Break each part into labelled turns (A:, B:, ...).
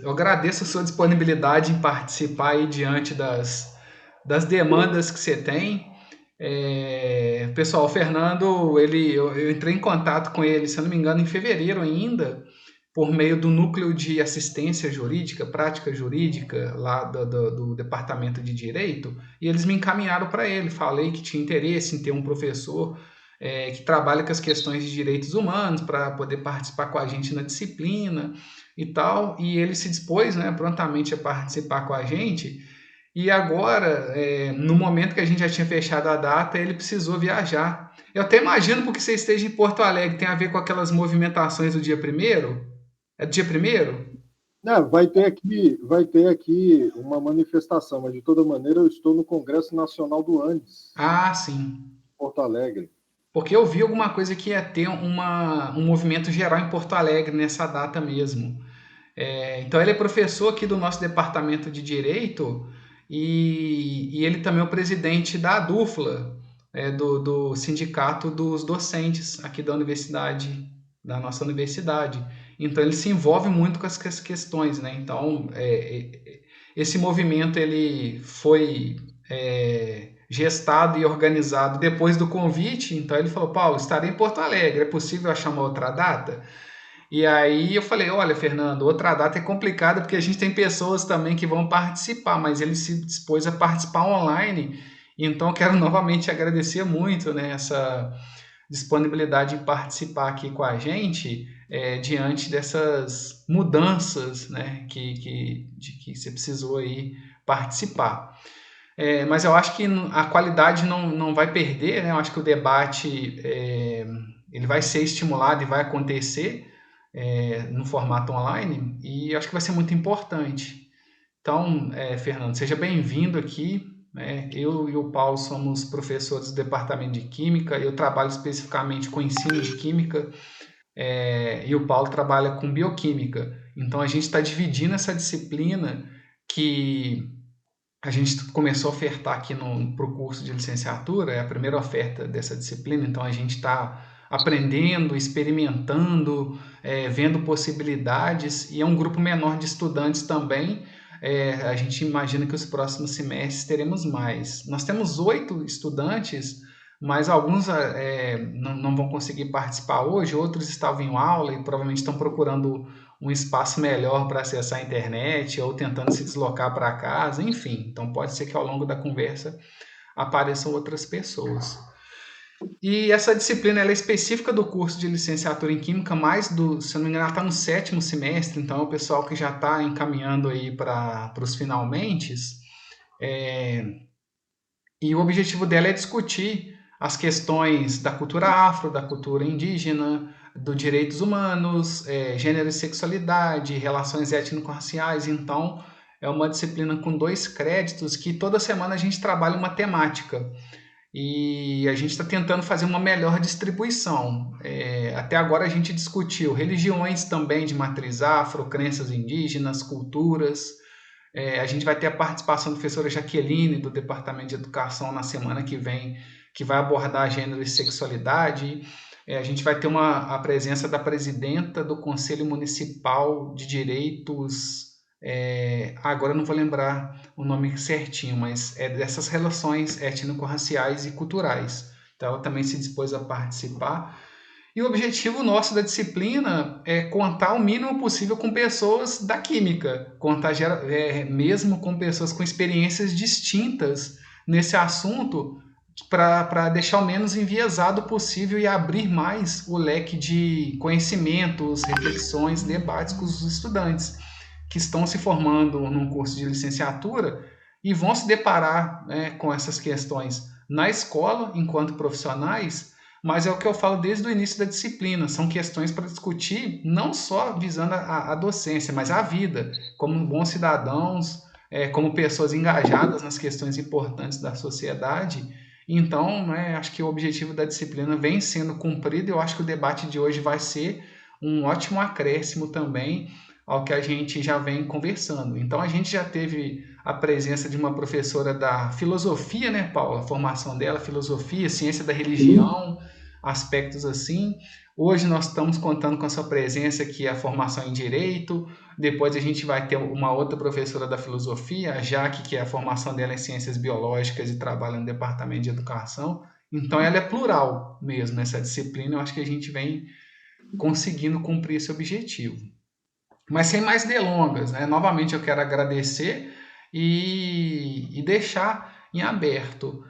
A: Eu agradeço a sua disponibilidade em participar aí diante das demandas que você tem. Pessoal, o Fernando, eu entrei em contato com ele, se eu não me engano, em fevereiro ainda, por meio do núcleo de assistência jurídica, prática jurídica, lá do Departamento de Direito, e eles me encaminharam para ele. Falei que tinha interesse em ter um professor que trabalha com as questões de direitos humanos para poder participar com a gente na disciplina e tal, e ele se dispôs, né, prontamente a participar com a gente. E agora, no momento que a gente já tinha fechado a data, ele precisou viajar. Eu até imagino porque você esteja em Porto Alegre, tem a ver com aquelas movimentações do dia primeiro? É do dia primeiro?
B: Não, vai ter aqui uma manifestação, mas de toda maneira eu estou no Congresso Nacional do Andes,
A: Ah, sim.
B: Porto Alegre.
A: Porque eu vi alguma coisa que ia ter um movimento geral em Porto Alegre nessa data mesmo. Então ele é professor aqui do nosso departamento de Direito e ele também é o presidente da DUFLA, do Sindicato dos Docentes aqui da universidade, da nossa universidade. Então ele se envolve muito com as questões, né? Então esse movimento ele foi gestado e organizado depois do convite. Então ele falou: Paulo, estarei em Porto Alegre, é possível achar uma outra data? E aí eu falei, olha, Fernando, outra data é complicada porque a gente tem pessoas também que vão participar, mas ele se dispôs a participar online. Então eu quero novamente agradecer muito, né, essa disponibilidade em participar aqui com a gente diante dessas mudanças, né, de que você precisou aí participar. Mas eu acho que a qualidade não vai perder, né? Eu acho que o debate ele vai ser estimulado e vai acontecer no formato online e acho que vai ser muito importante. Então, Fernando, seja bem-vindo aqui. Né? Eu e o Paulo somos professores do Departamento de Química, eu trabalho especificamente com ensino de Química e o Paulo trabalha com Bioquímica. Então, a gente está dividindo essa disciplina que a gente começou a ofertar aqui para o curso de licenciatura, é a primeira oferta dessa disciplina, então a gente está aprendendo, experimentando, vendo possibilidades, e é um grupo menor de estudantes também. A gente imagina que os próximos semestres teremos mais. Nós temos 8 estudantes, mas alguns não vão conseguir participar hoje, outros estavam em aula e provavelmente estão procurando um espaço melhor para acessar a internet ou tentando se deslocar para casa, enfim. Então pode ser que ao longo da conversa apareçam outras pessoas. E essa disciplina ela é específica do curso de licenciatura em Química, mais se eu não me engano, ela está no 7º semestre, então é o pessoal que já está encaminhando aí para os finalmente. É, e o objetivo dela é discutir as questões da cultura afro, da cultura indígena, dos direitos humanos, gênero e sexualidade, relações étnico-raciais. Então, é uma disciplina com 2 créditos que toda semana a gente trabalha uma temática. E a gente está tentando fazer uma melhor distribuição. Até agora a gente discutiu religiões também de matriz afro, crenças indígenas, culturas. A gente vai ter a participação da professora Jaqueline, do Departamento de Educação, na semana que vem, que vai abordar gênero e sexualidade. A gente vai ter a presença da presidenta do Conselho Municipal de Direitos. Agora eu não vou lembrar o nome certinho, mas é dessas relações étnico-raciais e culturais. Então, ela também se dispôs a participar. E o objetivo nosso da disciplina é contar o mínimo possível com pessoas da química, contar mesmo com pessoas com experiências distintas nesse assunto, para deixar o menos enviesado possível e abrir mais o leque de conhecimentos, reflexões, debates com os estudantes que estão se formando num curso de licenciatura e vão se deparar, né, com essas questões na escola, enquanto profissionais, mas é o que eu falo desde o início da disciplina, são questões para discutir não só visando a docência, mas a vida, como bons cidadãos, como pessoas engajadas nas questões importantes da sociedade. Então, né, acho que o objetivo da disciplina vem sendo cumprido e eu acho que o debate de hoje vai ser um ótimo acréscimo também ao que a gente já vem conversando. Então, a gente já teve a presença de uma professora da filosofia, né, Paula? A formação dela, filosofia, ciência da religião, aspectos assim. Hoje nós estamos contando com a sua presença aqui, a formação em Direito. Depois a gente vai ter uma outra professora da Filosofia, a Jaque, que é a formação dela em Ciências Biológicas e trabalha no Departamento de Educação. Então ela é plural mesmo, essa disciplina. Eu acho que a gente vem conseguindo cumprir esse objetivo. Mas sem mais delongas, né? Novamente eu quero agradecer e deixar em aberto.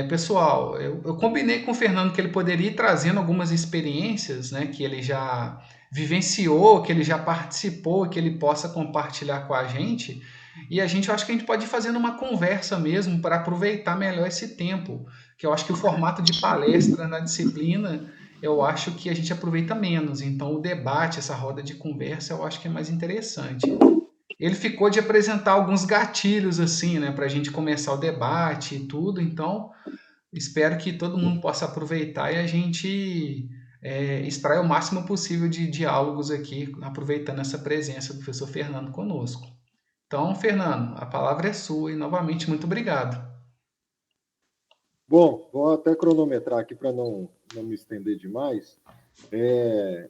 A: Pessoal, eu combinei com o Fernando que ele poderia ir trazendo algumas experiências, né, que ele já vivenciou, que ele já participou, que ele possa compartilhar com a gente. E eu acho que a gente pode ir fazendo uma conversa mesmo para aproveitar melhor esse tempo, que eu acho que o formato de palestra na disciplina eu acho que a gente aproveita menos. Então, o debate, essa roda de conversa, eu acho que é mais interessante. Ele ficou de apresentar alguns gatilhos, assim, né, para a gente começar o debate e tudo. Então, espero que todo mundo possa aproveitar e a gente extraia o máximo possível de diálogos aqui, aproveitando essa presença do professor Fernando conosco. Então, Fernando, a palavra é sua e, novamente, muito obrigado.
B: Bom, vou até cronometrar aqui para não me estender demais.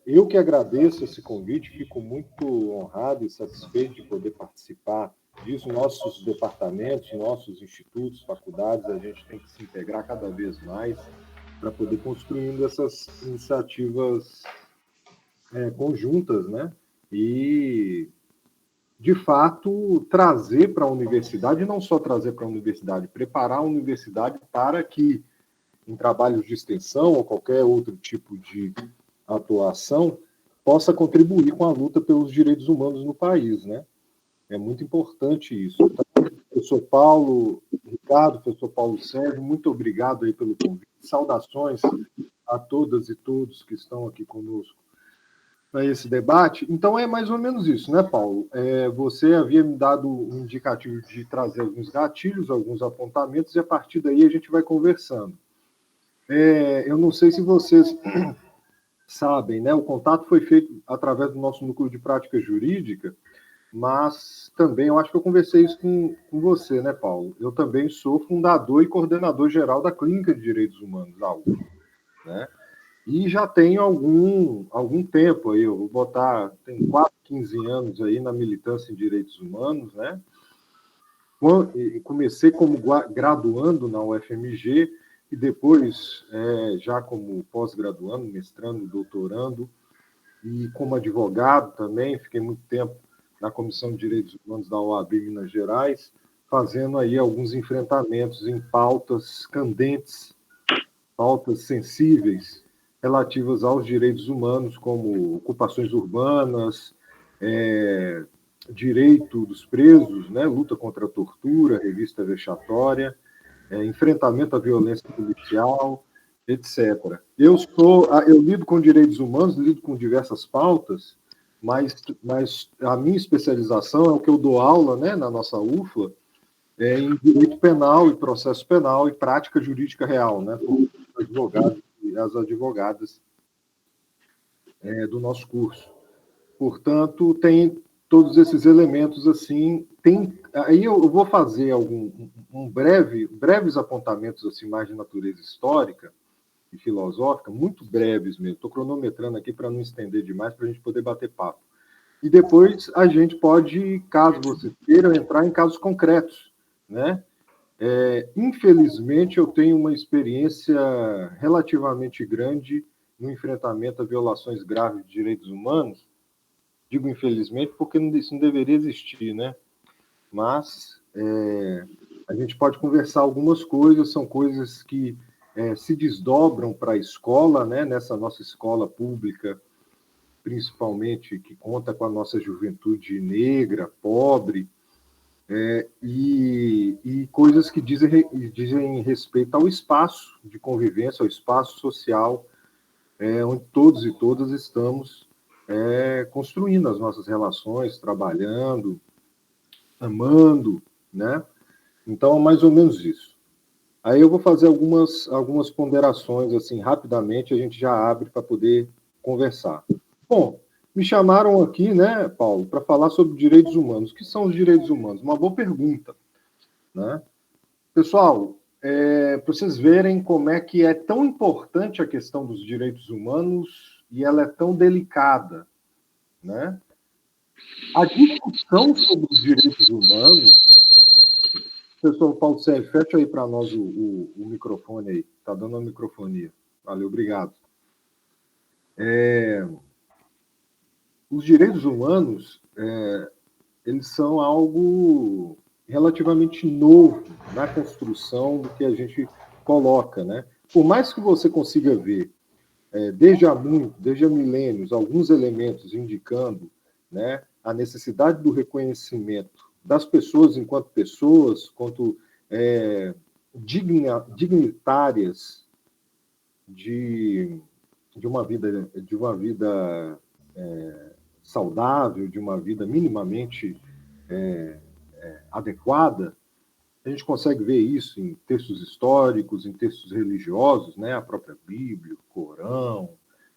B: Eu que agradeço esse convite, fico muito honrado e satisfeito de poder participar disso. Nossos departamentos, nossos institutos, faculdades, a gente tem que se integrar cada vez mais para poder construindo essas iniciativas conjuntas, né? E, de fato, trazer para a universidade, não só trazer para a universidade, preparar a universidade para que, em trabalhos de extensão ou qualquer outro tipo de atuação, possa contribuir com a luta pelos direitos humanos no país, né? É muito importante isso. Então, professor Paulo, Ricardo, professor Paulo Sérgio, muito obrigado aí pelo convite. Saudações a todas e todos que estão aqui conosco para esse debate. Então, é mais ou menos isso, né, Paulo? Você havia me dado um indicativo de trazer alguns gatilhos, alguns apontamentos, e a partir daí a gente vai conversando. Eu não sei se vocês sabem, né? O contato foi feito através do nosso núcleo de prática jurídica, mas também eu acho que eu conversei isso com você, né, Paulo? Eu também sou fundador e coordenador geral da Clínica de Direitos Humanos, da UF, né? E já tenho algum tempo aí, eu vou botar, tem 15 anos aí na militância em direitos humanos, né? Comecei como graduando na UFMG e depois já como pós-graduando, mestrando, doutorando, e como advogado também, fiquei muito tempo na Comissão de Direitos Humanos da OAB Minas Gerais, fazendo aí alguns enfrentamentos em pautas candentes, pautas sensíveis, relativas aos direitos humanos, como ocupações urbanas, direito dos presos, né, luta contra a tortura, revista vexatória, enfrentamento à violência policial, etc. Eu lido com direitos humanos, lido com diversas pautas, mas a minha especialização é o que eu dou aula, né, na nossa UFLA, em direito penal e processo penal e prática jurídica real, né, por advogados e as advogadas do nosso curso. Portanto, tem todos esses elementos assim. Aí eu vou fazer breves apontamentos assim mais de natureza histórica e filosófica, muito breves mesmo. Estou cronometrando aqui para não estender demais, para a gente poder bater papo. E depois a gente pode, caso vocês queiram, entrar em casos concretos, né? Infelizmente, eu tenho uma experiência relativamente grande no enfrentamento a violações graves de direitos humanos. Digo infelizmente porque isso não deveria existir, né? Mas a gente pode conversar algumas coisas, são coisas que se desdobram para a escola, né? Nessa nossa escola pública, principalmente, que conta com a nossa juventude negra, pobre, e coisas que dizem respeito ao espaço de convivência, ao espaço social, onde todos e todas estamos construindo as nossas relações, trabalhando, amando, né? Então, mais ou menos isso. Aí eu vou fazer algumas ponderações, assim, rapidamente, a gente já abre para poder conversar. Bom, me chamaram aqui, né, Paulo, para falar sobre direitos humanos. O que são os direitos humanos? Uma boa pergunta, né? Pessoal, para vocês verem como é que é tão importante a questão dos direitos humanos e ela é tão delicada, né? A discussão sobre os direitos humanos, professor Paulo Sérgio, fecha aí para nós o microfone aí, está dando uma microfonia. Valeu, obrigado. Os direitos humanos, eles são algo relativamente novo na construção do que a gente coloca, né? Por mais que você consiga ver, desde há milênios, alguns elementos indicando, né, a necessidade do reconhecimento das pessoas enquanto pessoas, quanto dignitárias de uma vida saudável, de uma vida minimamente adequada. A gente consegue ver isso em textos históricos, em textos religiosos, né? A própria Bíblia, o Corão,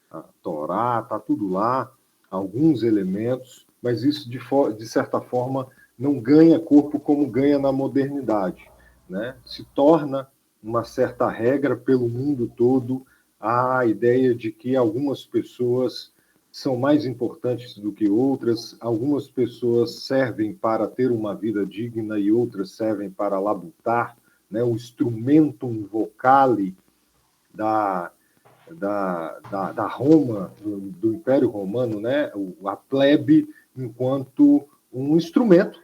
B: a Torá, está tudo lá, alguns elementos, mas isso, de certa forma, não ganha corpo como ganha na modernidade, né? Se torna uma certa regra pelo mundo todo a ideia de que algumas pessoas são mais importantes do que outras, algumas pessoas servem para ter uma vida digna e outras servem para labutar, né? O instrumentum vocale da Roma, do Império Romano, né? A plebe enquanto um instrumento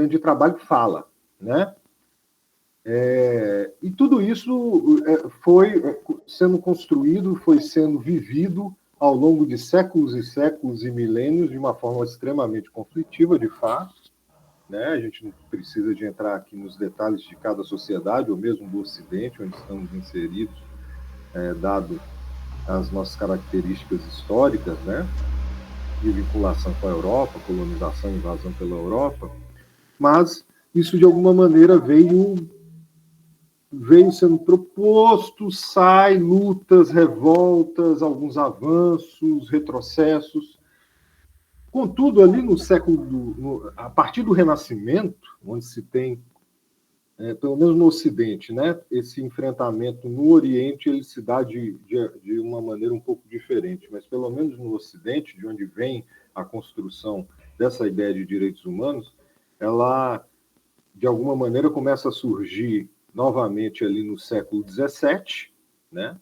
B: de trabalho que fala, né? E tudo isso foi sendo construído, foi sendo vivido ao longo de séculos e séculos e milênios de uma forma extremamente conflitiva, de fato, né? A gente não precisa de entrar aqui nos detalhes de cada sociedade, ou mesmo do Ocidente, onde estamos inseridos, dado as nossas características históricas, né? De vinculação com a Europa, colonização e invasão pela Europa, mas isso, de alguma maneira, veio sendo proposto, sai, lutas, revoltas, alguns avanços, retrocessos. Contudo, ali no a partir do Renascimento, onde se tem, pelo menos no Ocidente, né, esse enfrentamento no Oriente, ele se dá de uma maneira um pouco diferente, mas pelo menos no Ocidente, de onde vem a construção dessa ideia de direitos humanos, ela, de alguma maneira, começa a surgir novamente ali no século XVII, né,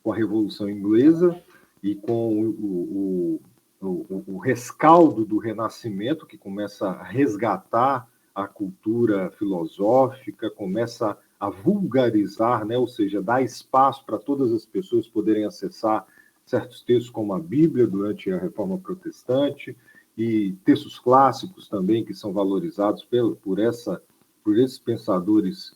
B: com a Revolução Inglesa e com o rescaldo do Renascimento, que começa a resgatar a cultura filosófica, começa a vulgarizar, né, ou seja, dar espaço para todas as pessoas poderem acessar certos textos, como a Bíblia, durante a Reforma Protestante, e textos clássicos também, que são valorizados por esses pensadores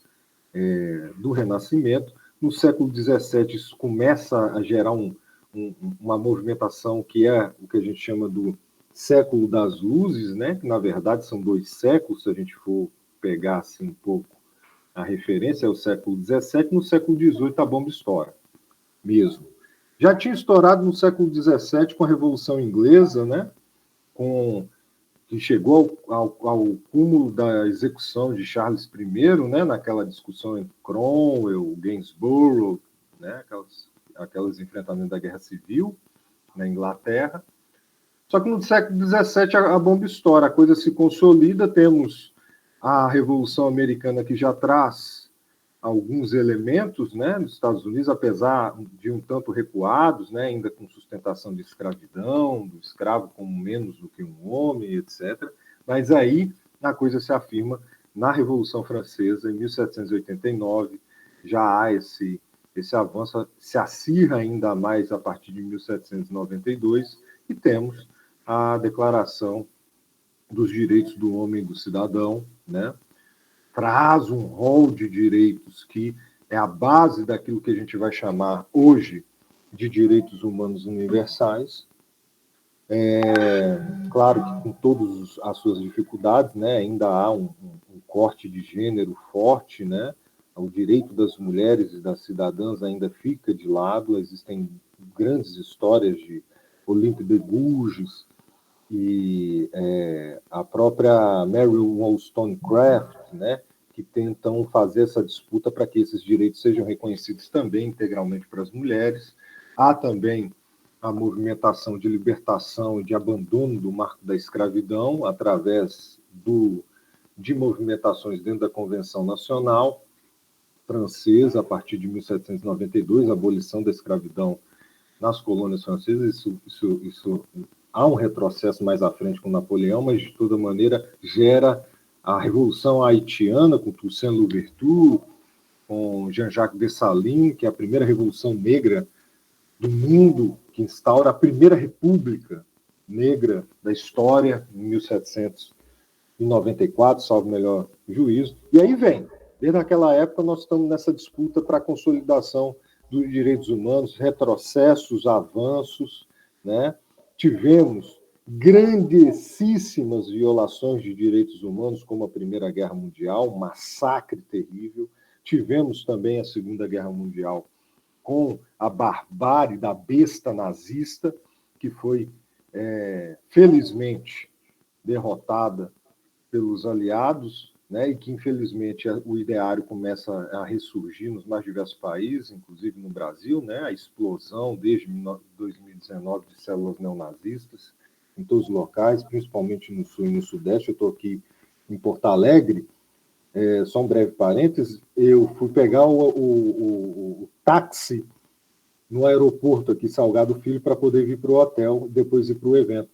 B: do Renascimento. No século XVII, isso começa a gerar uma movimentação que é o que a gente chama do século das luzes, né? Que, na verdade, são 2 séculos, se a gente for pegar assim, um pouco a referência, é o século XVII. No século XVIII, a bomba estoura, mesmo. Já tinha estourado no século XVII com a Revolução Inglesa, né? Que chegou ao cúmulo da execução de Charles I, né, naquela discussão entre Cromwell, Gainsborough, né, aqueles enfrentamentos da Guerra Civil na Inglaterra. Só que no século XVII a bomba estoura, a coisa se consolida, temos a Revolução Americana, que já traz alguns elementos, né, nos Estados Unidos, apesar de um tanto recuados, né, ainda com sustentação de escravidão, do escravo como menos do que um homem, etc. Mas aí a coisa se afirma na Revolução Francesa, em 1789, já há esse avanço, se acirra ainda mais a partir de 1792, e temos a Declaração dos Direitos do Homem e do Cidadão, né? Traz um rol de direitos que é a base daquilo que a gente vai chamar hoje de direitos humanos universais. Claro que com todas as suas dificuldades, né, ainda há um corte de gênero forte, né? O direito das mulheres e das cidadãs ainda fica de lado. Existem grandes histórias de Olympe de Gouges e a própria Mary Wollstonecraft, né, que tentam fazer essa disputa para que esses direitos sejam reconhecidos também integralmente para as mulheres. Há também a movimentação de libertação e de abandono do marco da escravidão através de movimentações dentro da Convenção Nacional Francesa, a partir de 1792, a abolição da escravidão nas colônias francesas. Isso há um retrocesso mais à frente com Napoleão, mas, de toda maneira, gera a Revolução Haitiana, com Toussaint Louverture, com Jean-Jacques Dessalines, que é a primeira revolução negra do mundo, que instaura a primeira república negra da história, em 1794, salvo melhor juízo. E aí vem, desde aquela época, nós estamos nessa disputa para a consolidação dos direitos humanos, retrocessos, avanços, né? Tivemos grandíssimas violações de direitos humanos, como a Primeira Guerra Mundial, um massacre terrível. Tivemos também a Segunda Guerra Mundial, com a barbárie da besta nazista, que foi, felizmente, derrotada pelos aliados, né, e que, infelizmente, o ideário começa a ressurgir nos mais diversos países, inclusive no Brasil, né, a explosão desde 2019 de células neonazistas em todos os locais, principalmente no Sul e no Sudeste. Eu estou aqui em Porto Alegre, só um breve parênteses, eu fui pegar o táxi no aeroporto aqui, Salgado Filho, para poder vir para o hotel, depois ir para o evento.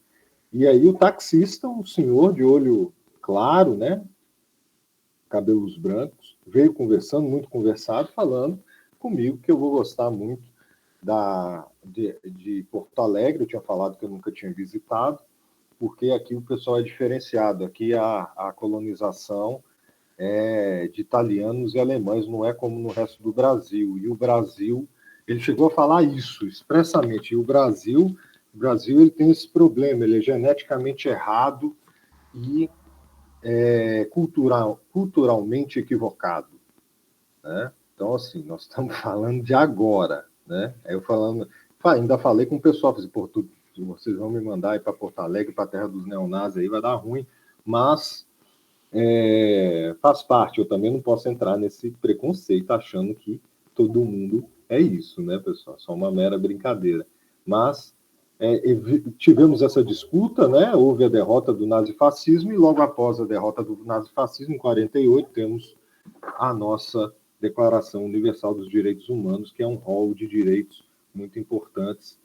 B: E aí o taxista, um senhor de olho claro, né, cabelos brancos, veio conversando, muito conversado, falando comigo que eu vou gostar muito de Porto Alegre. Eu tinha falado que eu nunca tinha visitado, porque aqui o pessoal é diferenciado. Aqui a colonização é de italianos e alemães, não é como no resto do Brasil. E o Brasil, ele chegou a falar isso expressamente. E o Brasil ele tem esse problema, ele é geneticamente errado e culturalmente equivocado, né? Então, assim, nós estamos falando de agora, né? Aí eu ainda falei com o pessoal, falei, pô, vocês vão me mandar ir para Porto Alegre, para a terra dos neonazis, aí vai dar ruim, mas faz parte. Eu também não posso entrar nesse preconceito achando que todo mundo é isso, né, pessoal? Só uma mera brincadeira. Mas tivemos essa disputa, né? Houve a derrota do nazifascismo e logo após a derrota do nazifascismo, em 48, temos a nossa Declaração Universal dos Direitos Humanos, que é um rol de direitos muito importantes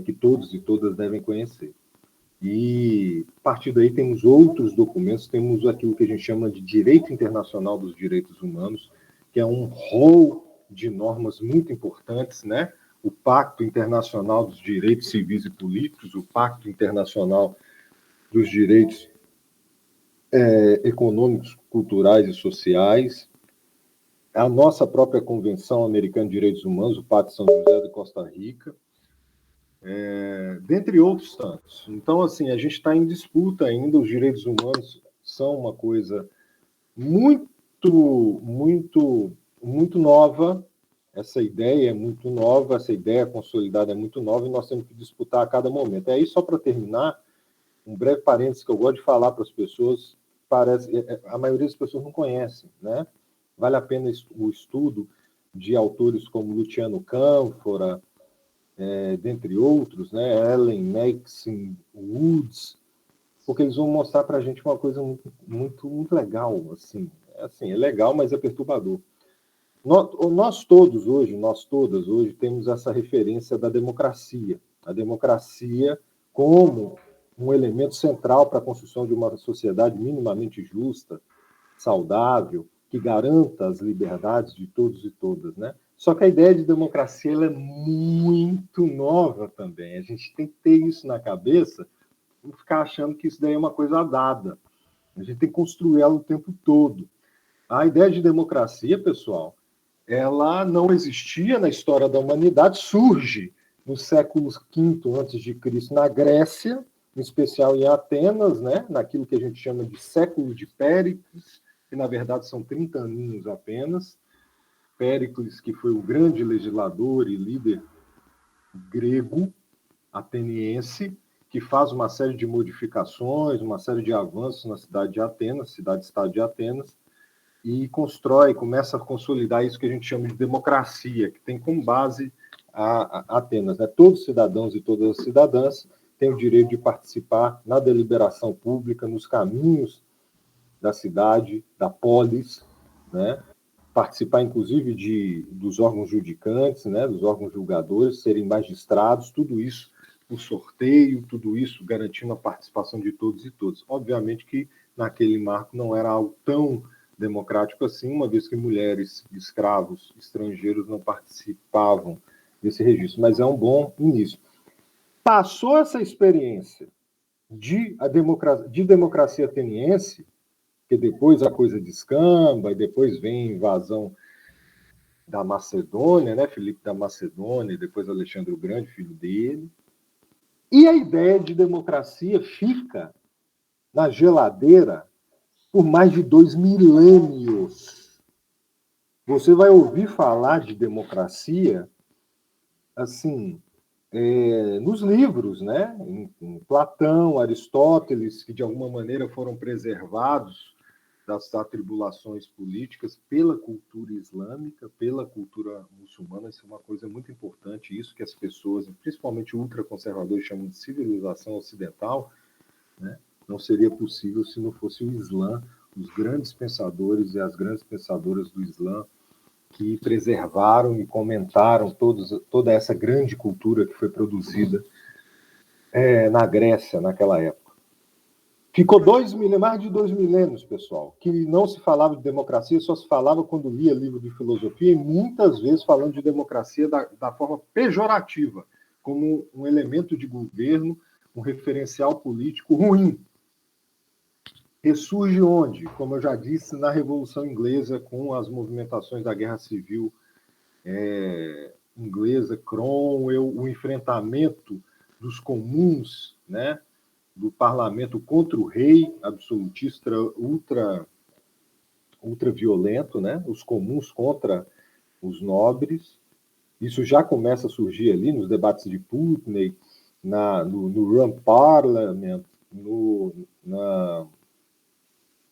B: que todos e todas devem conhecer. E, a partir daí, temos outros documentos, temos aquilo que a gente chama de Direito Internacional dos Direitos Humanos, que é um rol de normas muito importantes, né? O Pacto Internacional dos Direitos Civis e Políticos, o Pacto Internacional dos Direitos Econômicos, Culturais e Sociais, a nossa própria Convenção Americana de Direitos Humanos, o Pacto de São José de Costa Rica, dentre outros tantos. Então, assim, a gente está em disputa ainda. Os direitos humanos são uma coisa muito, muito, muito nova. Essa ideia é muito nova, essa ideia consolidada é muito nova e nós temos que disputar a cada momento. Aí, só para terminar, um breve parênteses que eu gosto de falar para as pessoas, a maioria das pessoas não conhecem, né? Vale a pena o estudo de autores como Luciano Canfora, dentre outros, né? Ellen Maxine Woods, porque eles vão mostrar para a gente uma coisa muito, muito, muito legal. Assim, é legal, mas é perturbador. Nós todas hoje temos essa referência da democracia. A democracia como um elemento central para a construção de uma sociedade minimamente justa, saudável, que garanta as liberdades de todos e todas, né? Só que a ideia de democracia ela é muito nova também. A gente tem que ter isso na cabeça, não ficar achando que isso daí é uma coisa dada. A gente tem que construir ela o tempo todo. A ideia de democracia, pessoal, ela não existia na história da humanidade, surge no século V a.C. na Grécia, em especial em Atenas, né? Naquilo que a gente chama de século de Péricles, que na verdade são 30 aninhos apenas. Péricles, que foi o grande legislador e líder grego, ateniense, que faz uma série de modificações, uma série de avanços na cidade de Atenas, cidade-estado de Atenas, e começa a consolidar isso que a gente chama de democracia, que tem como base Atenas, né? Todos os cidadãos e todas as cidadãs têm o direito de participar na deliberação pública, nos caminhos da cidade, da polis, né? Participar, inclusive, dos órgãos judicantes, né? Dos órgãos julgadores, serem magistrados, tudo isso por sorteio, tudo isso garantindo a participação de todos e todas. Obviamente que naquele marco não era algo tão democrático assim, uma vez que mulheres, escravos, estrangeiros não participavam desse registro, mas é um bom início. Passou essa experiência de democracia ateniense, que depois a coisa descamba, e depois vem a invasão da Macedônia, né? Filipe da Macedônia, depois Alexandre o Grande, filho dele. E a ideia de democracia fica na geladeira por mais de 2 milênios. Você vai ouvir falar de democracia assim, nos livros, né? Em Platão, Aristóteles, que de alguma maneira foram preservados das atribulações políticas pela cultura islâmica, pela cultura muçulmana. Isso é uma coisa muito importante, isso que as pessoas, principalmente ultraconservadores, chamam de civilização ocidental, né? Não seria possível se não fosse o Islã, os grandes pensadores e as grandes pensadoras do Islã que preservaram e comentaram toda essa grande cultura que foi produzida na Grécia naquela época. Ficou mais de 2 milênios, pessoal, que não se falava de democracia, só se falava quando lia livro de filosofia, e muitas vezes falando de democracia da forma pejorativa, como um elemento de governo, um referencial político ruim. Ressurge onde? Como eu já disse, na Revolução Inglesa, com as movimentações da Guerra Civil inglesa, Cromwell, o enfrentamento dos comuns, né, do parlamento contra o rei absolutista ultra violento, né, os comuns contra os nobres. Isso já começa a surgir ali nos debates de Putney, no Rum Parliament,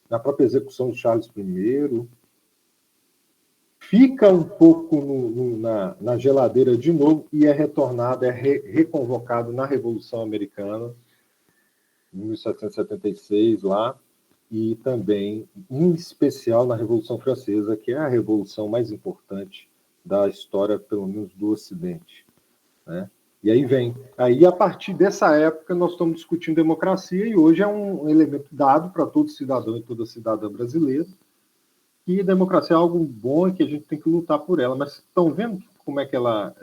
B: na própria execução de Charles I, fica um pouco na geladeira de novo e é retornado, reconvocado na Revolução Americana, em 1776, lá, e também, em especial, na Revolução Francesa, que é a revolução mais importante da história, pelo menos do Ocidente, né? E aí, a partir dessa época, nós estamos discutindo democracia, e hoje é um elemento dado para todo cidadão e toda cidadã brasileira, que democracia é algo bom e que a gente tem que lutar por ela. Mas estão vendo como é que ela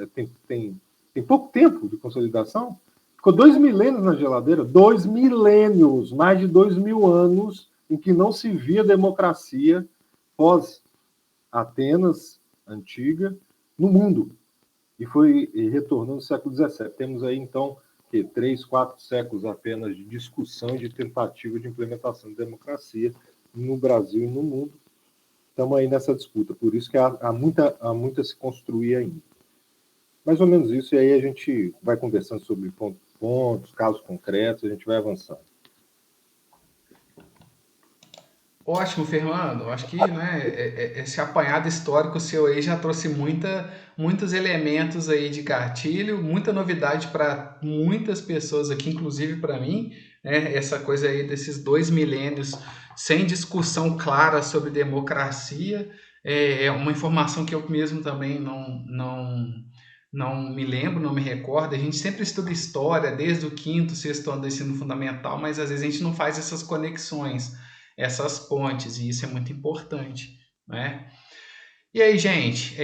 B: tem pouco tempo de consolidação? Ficou 2 milênios na geladeira, 2 milênios, mais de 2 mil anos em que não se via democracia pós-Atenas antiga no mundo. E foi retornando no século XVII. Temos aí, então, 3, 4 séculos apenas de discussão e de tentativa de implementação de democracia no Brasil e no mundo. Estamos aí nessa disputa, por isso que há muita a se construir ainda. Mais ou menos isso, e aí a gente vai conversando sobre pontos, casos concretos, a gente vai avançando.
A: Ótimo, Fernando. Acho que, né, esse apanhado histórico seu aí já trouxe muitos elementos aí de gatilho, muita novidade para muitas pessoas aqui, inclusive para mim, né? Essa coisa aí desses 2 milênios sem discussão clara sobre democracia é uma informação que eu mesmo também não me lembro, não me recordo. A gente sempre estuda história desde o quinto, sexto ano do ensino fundamental, mas às vezes a gente não faz essas conexões, essas pontes, e isso é muito importante, né? E aí, gente,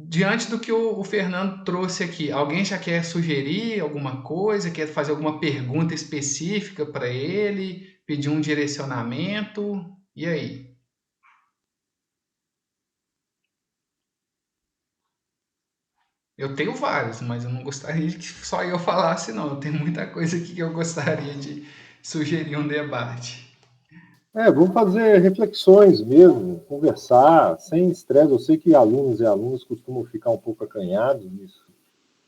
A: diante do que o Fernando trouxe aqui, alguém já quer sugerir alguma coisa, quer fazer alguma pergunta específica para ele, pedir um direcionamento? E aí? Eu tenho vários, mas eu não gostaria que só eu falasse, não. Tem muita coisa aqui que eu gostaria de sugerir um debate.
B: Vamos fazer reflexões mesmo, conversar, sem estresse. Eu sei que alunos e alunas costumam ficar um pouco acanhados nisso,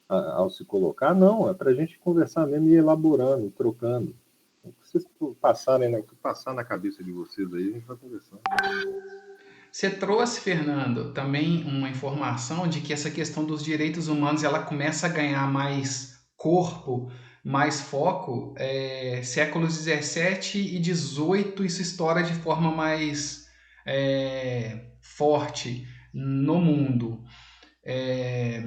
B: ao se colocar. Não, é para a gente conversar mesmo e ir elaborando, trocando. O que vocês passarem, o que passar na cabeça de vocês aí, a gente vai conversando.
A: Você trouxe, Fernando, também uma informação de que essa questão dos direitos humanos ela começa a ganhar mais corpo, mais foco, séculos 17 e 18 isso estoura de forma mais forte no mundo. É,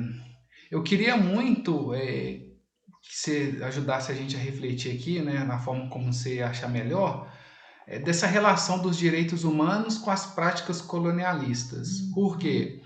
A: eu queria muito que você ajudasse a gente a refletir aqui, né, na forma como você achar melhor, dessa relação dos direitos humanos com as práticas colonialistas. Por quê?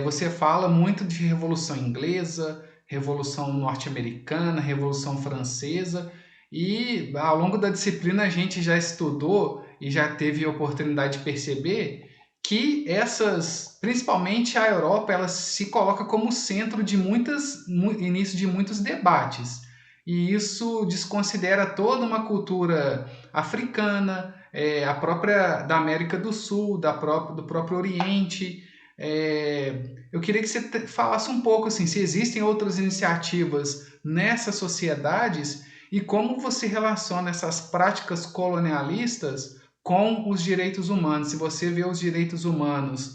A: Você fala muito de Revolução Inglesa, Revolução Norte-Americana, Revolução Francesa, e ao longo da disciplina a gente já estudou e já teve a oportunidade de perceber que essas, principalmente a Europa, ela se coloca como centro de início de muitos debates. E isso desconsidera toda uma cultura africana, a própria da América do Sul, do próprio Oriente. Eu queria que você falasse um pouco assim, se existem outras iniciativas nessas sociedades e como você relaciona essas práticas colonialistas com os direitos humanos. Se você vê os direitos humanos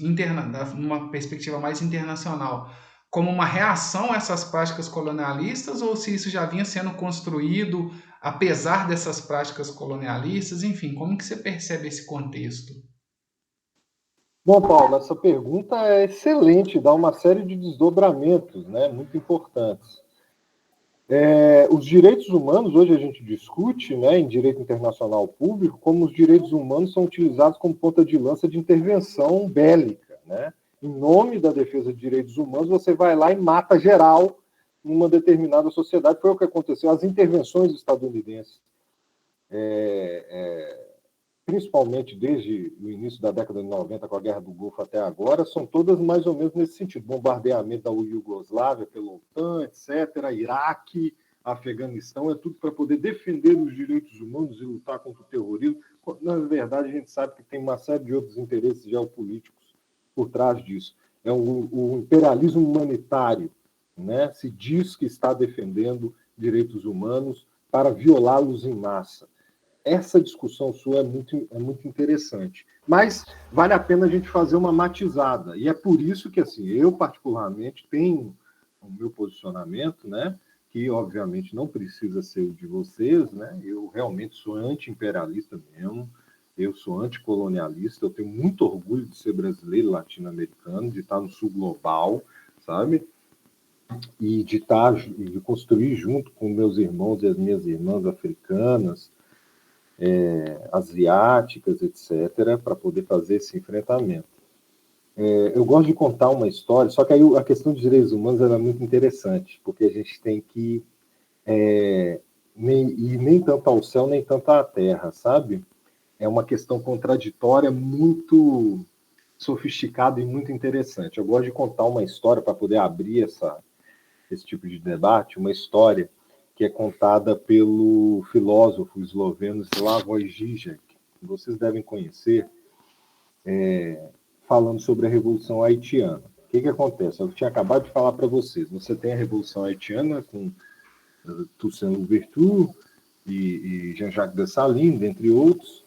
A: numa perspectiva mais internacional como uma reação a essas práticas colonialistas ou se isso já vinha sendo construído apesar dessas práticas colonialistas, enfim, como que você percebe esse contexto?
B: Bom, Paulo, essa pergunta é excelente, dá uma série de desdobramentos, né, muito importantes. Os direitos humanos, hoje a gente discute, né, em direito internacional público, como os direitos humanos são utilizados como ponta de lança de intervenção bélica. Né? Em nome da defesa de direitos humanos, você vai lá e mata geral numa determinada sociedade. Foi o que aconteceu. As intervenções estadunidenses, principalmente desde o início da década de 90, com a Guerra do Golfo até agora, são todas mais ou menos nesse sentido. Bombardeamento da Iugoslávia pela OTAN, etc., Iraque, Afeganistão, é tudo para poder defender os direitos humanos e lutar contra o terrorismo. Na verdade, a gente sabe que tem uma série de outros interesses geopolíticos por trás disso. É o imperialismo humanitário, né? Se diz que está defendendo direitos humanos para violá-los em massa. Essa discussão sua é muito interessante. Mas vale a pena a gente fazer uma matizada. E é por isso que, assim, eu particularmente tenho o meu posicionamento, né, que obviamente não precisa ser o de vocês, né? Eu realmente sou anti-imperialista mesmo, eu sou anticolonialista, eu tenho muito orgulho de ser brasileiro, latino-americano, de estar no sul global, sabe? E de construir junto com meus irmãos e as minhas irmãs africanas, asiáticas, etc., para poder fazer esse enfrentamento. Eu gosto de contar uma história, só que aí a questão dos direitos humanos é muito interessante, porque a gente tem que ir nem tanto ao céu, nem tanto à terra, sabe? É uma questão contraditória muito sofisticada e muito interessante. Eu gosto de contar uma história para poder abrir esse tipo de debate, uma história que é contada pelo filósofo esloveno Slavoj Žižek, que vocês devem conhecer, falando sobre a Revolução Haitiana. O que acontece? Eu tinha acabado de falar para vocês. Você tem a Revolução Haitiana com Toussaint Louverture e Jean-Jacques Dessalines, dentre outros,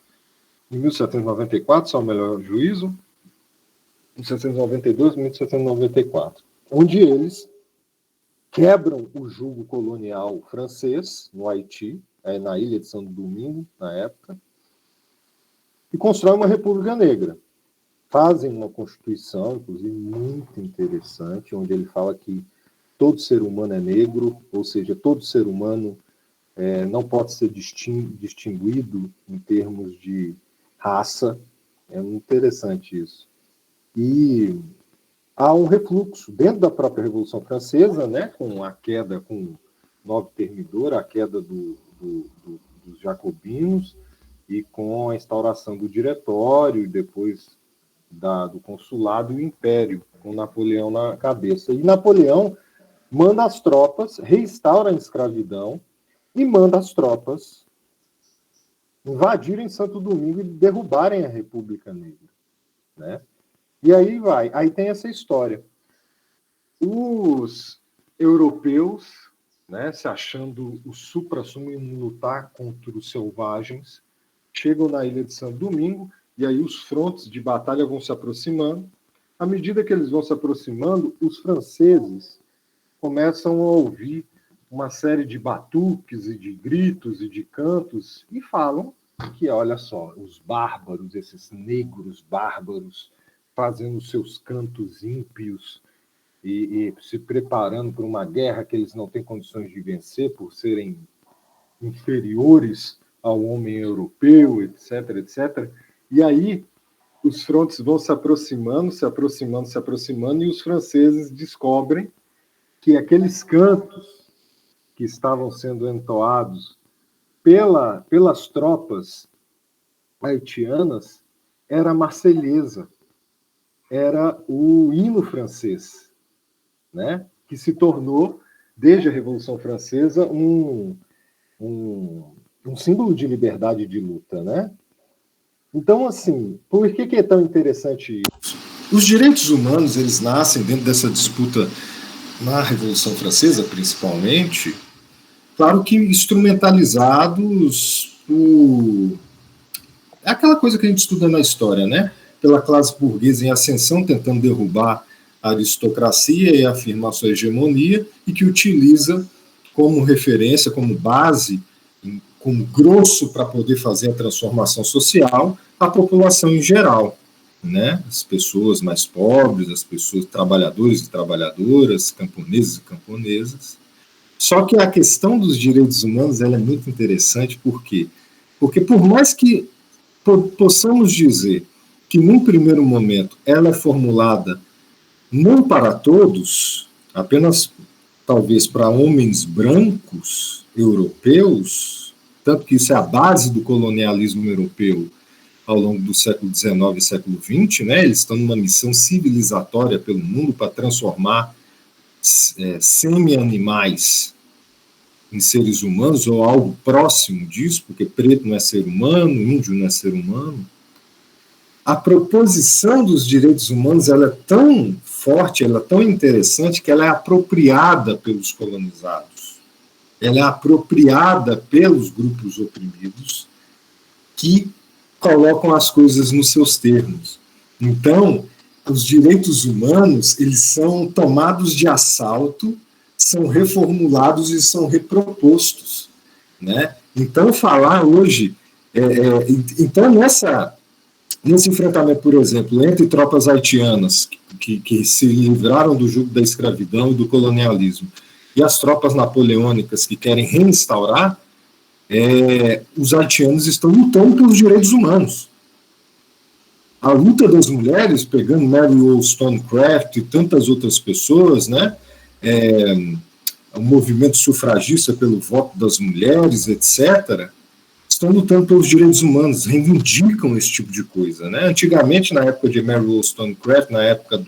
B: em 1794, só o melhor juízo, 1792 e 1794, onde eles quebram o jugo colonial francês no Haiti, na ilha de Santo Domingo, na época, e constroem uma república negra. Fazem uma constituição, inclusive, muito interessante, onde ele fala que todo ser humano é negro, ou seja, todo ser humano não pode ser distinguido em termos de raça. É muito interessante isso. E há um refluxo dentro da própria Revolução Francesa, né, com a queda, com o Nove Termidor, a queda dos jacobinos, e com a instauração do diretório, e depois do consulado e o império, com Napoleão na cabeça. E Napoleão manda as tropas, reinstaura a escravidão, e manda as tropas invadirem Santo Domingo e derrubarem a República Negra, né? E aí aí tem essa história. Os europeus, né, se achando o supra-sumo em lutar contra os selvagens, chegam na ilha de Santo Domingo e aí os frontes de batalha vão se aproximando. À medida que eles vão se aproximando, os franceses começam a ouvir uma série de batuques e de gritos e de cantos e falam que, olha só, os bárbaros, esses negros bárbaros, fazendo seus cantos ímpios e se preparando para uma guerra que eles não têm condições de vencer por serem inferiores ao homem europeu, etc, etc. E aí os frontes vão se aproximando, se aproximando, se aproximando, e os franceses descobrem que aqueles cantos que estavam sendo entoados pelas tropas haitianas era a Marselhesa, era o hino francês, né? Que se tornou, desde a Revolução Francesa, um símbolo de liberdade e de luta, né? Então, assim, por que é tão interessante isso? Os direitos humanos, eles nascem dentro dessa disputa na Revolução Francesa, principalmente, claro que instrumentalizados por... É aquela coisa que a gente estuda na história, né? Pela classe burguesa em ascensão, tentando derrubar a aristocracia e afirmar sua hegemonia, e que utiliza como referência, como base, como grosso para poder fazer a transformação social, a população em geral, né? As pessoas mais pobres, as pessoas trabalhadores e trabalhadoras, camponeses e camponesas. Só que a questão dos direitos humanos ela é muito interessante, por quê? Porque por mais que possamos dizer que num primeiro momento ela é formulada não para todos, apenas talvez para homens brancos europeus, tanto que isso é a base do colonialismo europeu ao longo do século XIX e século XX, né? Eles estão numa missão civilizatória pelo mundo para transformar semi-animais em seres humanos, ou algo próximo disso, porque preto não é ser humano, índio não é ser humano. A proposição dos direitos humanos ela é tão forte, ela é tão interessante, que ela é apropriada pelos colonizados. Ela é apropriada pelos grupos oprimidos, que colocam as coisas nos seus termos. Então, os direitos humanos, eles são tomados de assalto, são reformulados e são repropostos, né? Então, falar hoje... então, nesse enfrentamento, por exemplo, entre tropas haitianas que se livraram do jugo da escravidão e do colonialismo, e as tropas napoleônicas que querem reinstaurar, os haitianos estão lutando pelos direitos humanos. A luta das mulheres, pegando Mary Wollstonecraft e tantas outras pessoas, né? O movimento sufragista pelo voto das mulheres, etc., estão lutando pelos direitos humanos, reivindicam esse tipo de coisa, né? Antigamente, na época de Mary Wollstonecraft, na época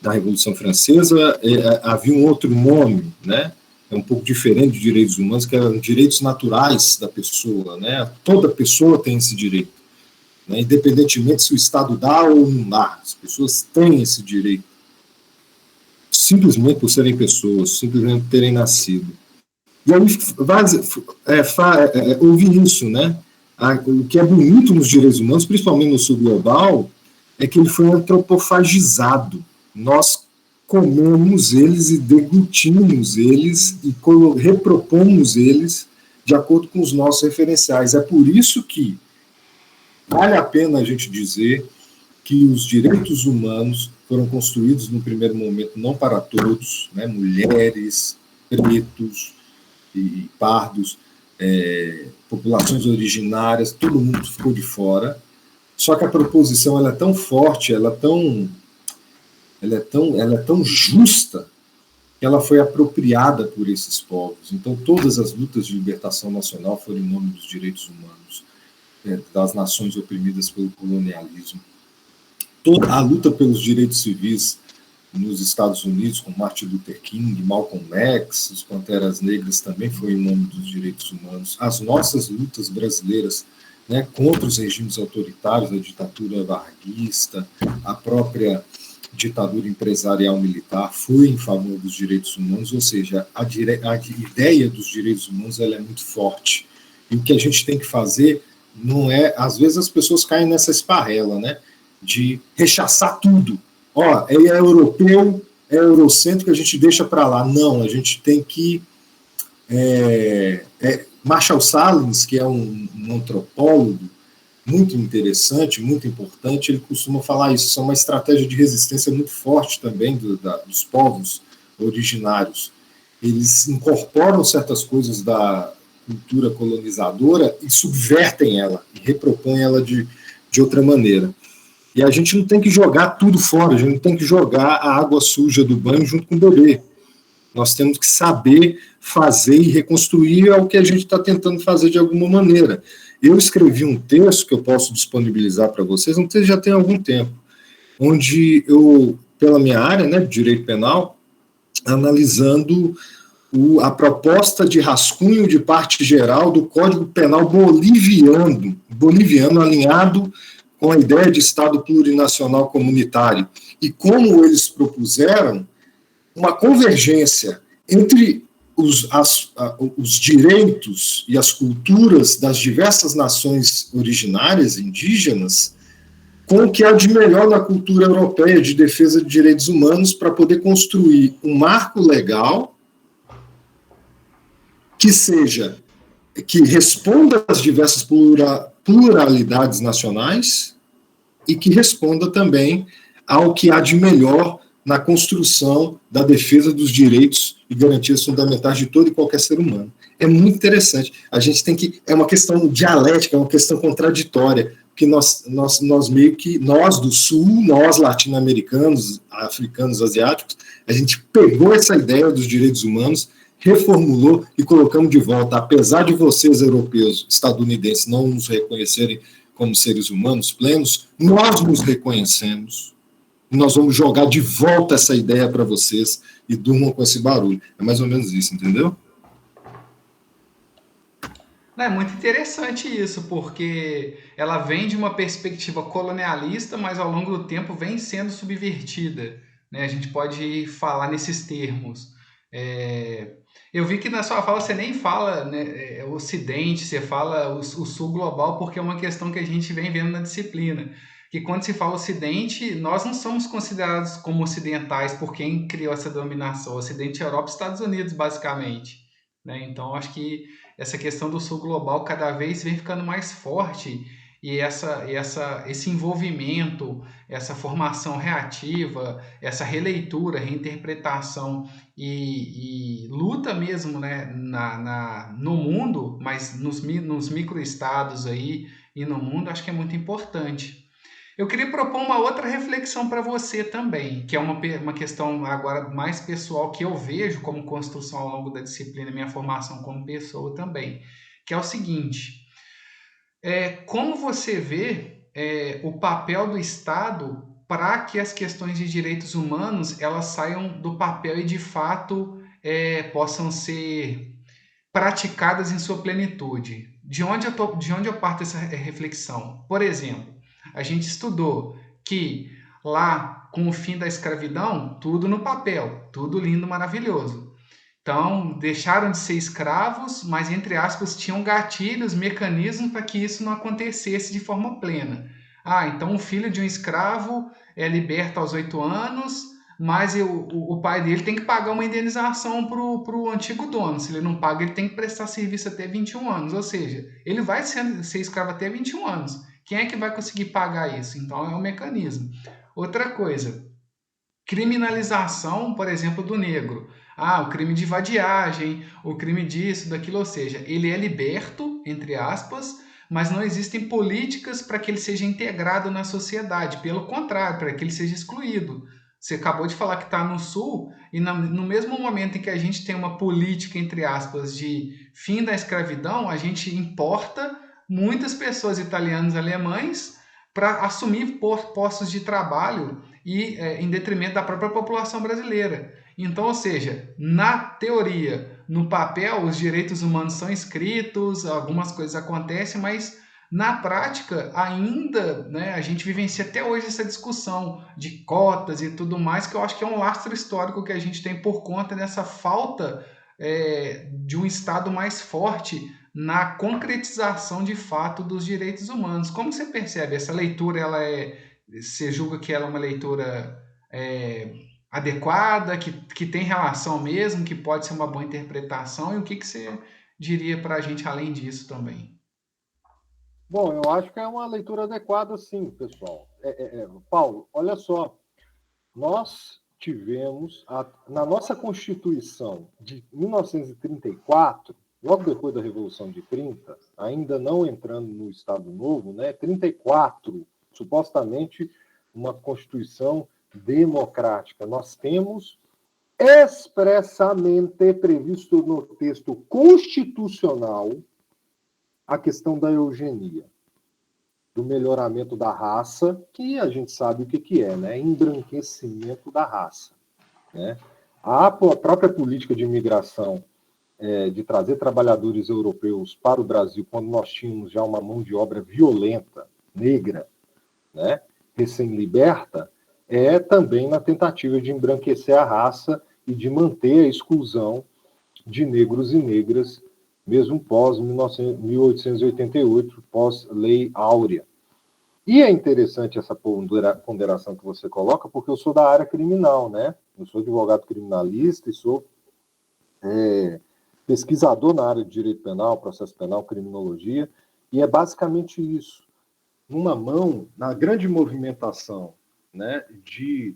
B: da Revolução Francesa, havia um outro nome, né? É um pouco diferente de direitos humanos, que eram direitos naturais da pessoa, né? Toda pessoa tem esse direito, né? Independentemente se o Estado dá ou não dá, as pessoas têm esse direito, simplesmente por serem pessoas, simplesmente por terem nascido. E aí ouvir isso, né? O que é bonito nos direitos humanos, principalmente no sul global, é que ele foi antropofagizado. Nós comemos eles e deglutimos eles e repropomos eles de acordo com os nossos referenciais. É por isso que vale a pena a gente dizer que os direitos humanos foram construídos no primeiro momento não para todos, né? Mulheres, pretos e pardos, populações originárias, todo mundo ficou de fora. Só que a proposição ela é tão forte, ela é tão justa, que ela foi apropriada por esses povos. Então, todas as lutas de libertação nacional foram em nome dos direitos humanos, das nações oprimidas pelo colonialismo. Toda a luta pelos direitos civis nos Estados Unidos, com Martin Luther King, Malcolm X, os Panteras Negras, também foi em nome dos direitos humanos. As nossas lutas brasileiras, né, contra os regimes autoritários, a ditadura varguista, a própria ditadura empresarial militar, foi em favor dos direitos humanos, ou seja, a ideia dos direitos humanos ela é muito forte. E o que a gente tem que fazer não é, às vezes as pessoas caem nessa esparrela, né, de rechaçar tudo. Ó, é europeu, é eurocêntrico, a gente deixa para lá. Não, a gente tem que Marshall Salins, que é um antropólogo muito interessante, muito importante, ele costuma falar isso, isso é uma estratégia de resistência muito forte também dos povos originários. Eles incorporam certas coisas da cultura colonizadora e subvertem ela, e repropõem ela de outra maneira. E a gente não tem que jogar tudo fora, a gente não tem que jogar a água suja do banho junto com o bebê. Nós temos que saber fazer e reconstruir o que a gente está tentando fazer de alguma maneira. Eu escrevi um texto que eu posso disponibilizar para vocês, um texto já tem algum tempo, onde eu, pela minha área, né, de direito penal, analisando a proposta de rascunho de parte geral do Código Penal boliviano alinhado com a ideia de Estado plurinacional comunitário, e como eles propuseram uma convergência entre os direitos e as culturas das diversas nações originárias indígenas com o que há de melhor na cultura europeia de defesa de direitos humanos para poder construir um marco legal que responda às diversas pluralidades nacionais e que responda também ao que há de melhor na construção da defesa dos direitos e garantias fundamentais de todo e qualquer ser humano. É muito interessante. A gente tem que... É uma questão dialética, é uma questão contraditória, que nós meio que... Nós do Sul, nós latino-americanos, africanos, asiáticos, a gente pegou essa ideia dos direitos humanos, reformulou e colocamos de volta. Apesar de vocês, europeus, estadunidenses, não nos reconhecerem como seres humanos plenos, nós nos reconhecemos. Nós vamos jogar de volta essa ideia para vocês e durmam com esse barulho. É mais ou menos isso, entendeu?
A: É muito interessante isso, porque ela vem de uma perspectiva colonialista, mas ao longo do tempo vem sendo subvertida, né? A gente pode falar nesses termos. É, eu vi que na sua fala você nem fala, né, Ocidente, você fala o Sul global, porque é uma questão que a gente vem vendo na disciplina. Que quando se fala Ocidente, nós não somos considerados como ocidentais por quem criou essa dominação. Ocidente, Europa e Estados Unidos, basicamente. Né? Então, acho que essa questão do Sul global cada vez vem ficando mais forte e esse envolvimento, essa formação reativa, essa releitura, reinterpretação e luta mesmo, né, no mundo, mas nos microestados aí e no mundo, acho que é muito importante. Eu queria propor uma outra reflexão para você também, que é uma questão agora mais pessoal que eu vejo como construção ao longo da disciplina, minha formação como pessoa também, que é o seguinte: como você vê o papel do Estado para que as questões de direitos humanos elas saiam do papel e de fato possam ser praticadas em sua plenitude? De onde eu parto essa reflexão? Por exemplo, a gente estudou que lá, com o fim da escravidão, tudo no papel, tudo lindo, maravilhoso. Então, deixaram de ser escravos, mas, entre aspas, tinham gatilhos, mecanismos para que isso não acontecesse de forma plena. Ah, então o filho de um escravo é liberto aos 8 anos, mas o pai dele tem que pagar uma indenização para o antigo dono. Se ele não paga, ele tem que prestar serviço até 21 anos. Ou seja, ele vai ser escravo até 21 anos. Quem é que vai conseguir pagar isso? Então, é um mecanismo. Outra coisa, criminalização, por exemplo, do negro. Ah, o crime de vadiagem, o crime disso, daquilo, ou seja, ele é liberto, entre aspas, mas não existem políticas para que ele seja integrado na sociedade. Pelo contrário, para que ele seja excluído. Você acabou de falar que está no Sul, e no mesmo momento em que a gente tem uma política, entre aspas, de fim da escravidão, a gente importa muitas pessoas italianas e alemães para assumir postos de trabalho e em detrimento da própria população brasileira. Então, ou seja, na teoria, no papel, os direitos humanos são escritos, algumas coisas acontecem, mas na prática ainda, né, a gente vivencia até hoje essa discussão de cotas e tudo mais, que eu acho que é um lastro histórico que a gente tem por conta dessa falta de um Estado mais forte na concretização de fato dos direitos humanos. Como você percebe? Essa leitura, você julga que ela é uma leitura é, adequada, que tem relação mesmo, que pode ser uma boa interpretação, e o que você diria para a gente além disso também?
B: Bom, eu acho que é uma leitura adequada, sim, pessoal. Paulo, olha só, nós tivemos, na nossa Constituição de 1934, logo depois da Revolução de 30, ainda não entrando no Estado Novo, né, 34, supostamente uma Constituição democrática. Nós temos expressamente previsto no texto constitucional a questão da eugenia, do melhoramento da raça, que a gente sabe o que é, né? Embranquecimento da raça. Né? A própria política de imigração, de trazer trabalhadores europeus para o Brasil, quando nós tínhamos já uma mão de obra violenta, negra, né? Recém-liberta, é também na tentativa de embranquecer a raça e de manter a exclusão de negros e negras, mesmo pós-1888, pós-Lei Áurea. E é interessante essa ponderação que você coloca, porque eu sou da área criminal, né? Eu sou advogado criminalista e sou pesquisador na área de direito penal, processo penal, criminologia, e é basicamente isso. Numa mão, na grande movimentação, né, de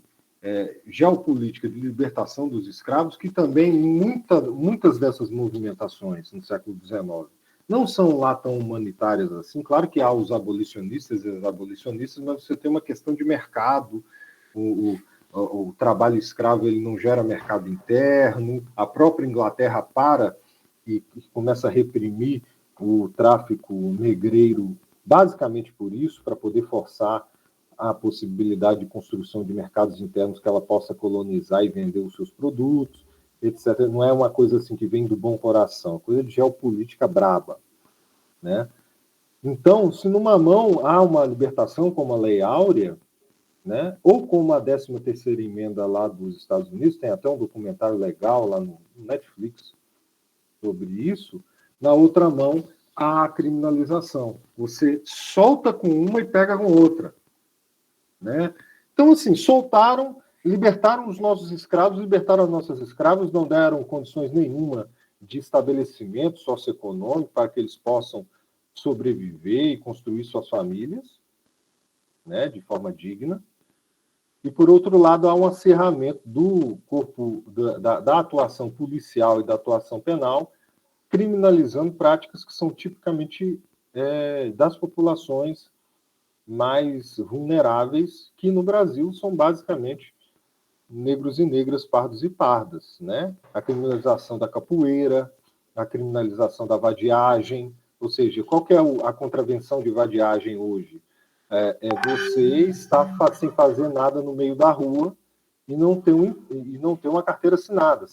B: geopolítica de libertação dos escravos, que também muitas dessas movimentações no século XIX não são lá tão humanitárias assim. Claro que há os abolicionistas e as abolicionistas, mas você tem uma questão de mercado, o trabalho escravo ele não gera mercado interno, a própria Inglaterra para e começa a reprimir o tráfico negreiro basicamente por isso, para poder forçar a possibilidade de construção de mercados internos que ela possa colonizar e vender os seus produtos, etc. Não é uma coisa assim que vem do bom coração, é coisa de geopolítica braba, né? Então, se numa mão há uma libertação como a Lei Áurea, né, ou como a 13ª emenda lá dos Estados Unidos, tem até um documentário legal lá no Netflix sobre isso, na outra mão há a criminalização. Você solta com uma e pega com outra. Né? Então, assim, soltaram, libertaram os nossos escravos, libertaram as nossas escravas, não deram condições nenhuma de estabelecimento socioeconômico para que eles possam sobreviver e construir suas famílias, né, de forma digna. E, por outro lado, há um acerramento do corpo da atuação policial e da atuação penal, criminalizando práticas que são tipicamente das populações mais vulneráveis, que no Brasil são basicamente negros e negras, pardos e pardas, né? A criminalização da capoeira, a criminalização da vadiagem, ou seja, qual que é a contravenção de vadiagem hoje? Você estar sem fazer nada no meio da rua e não ter uma carteira assinada.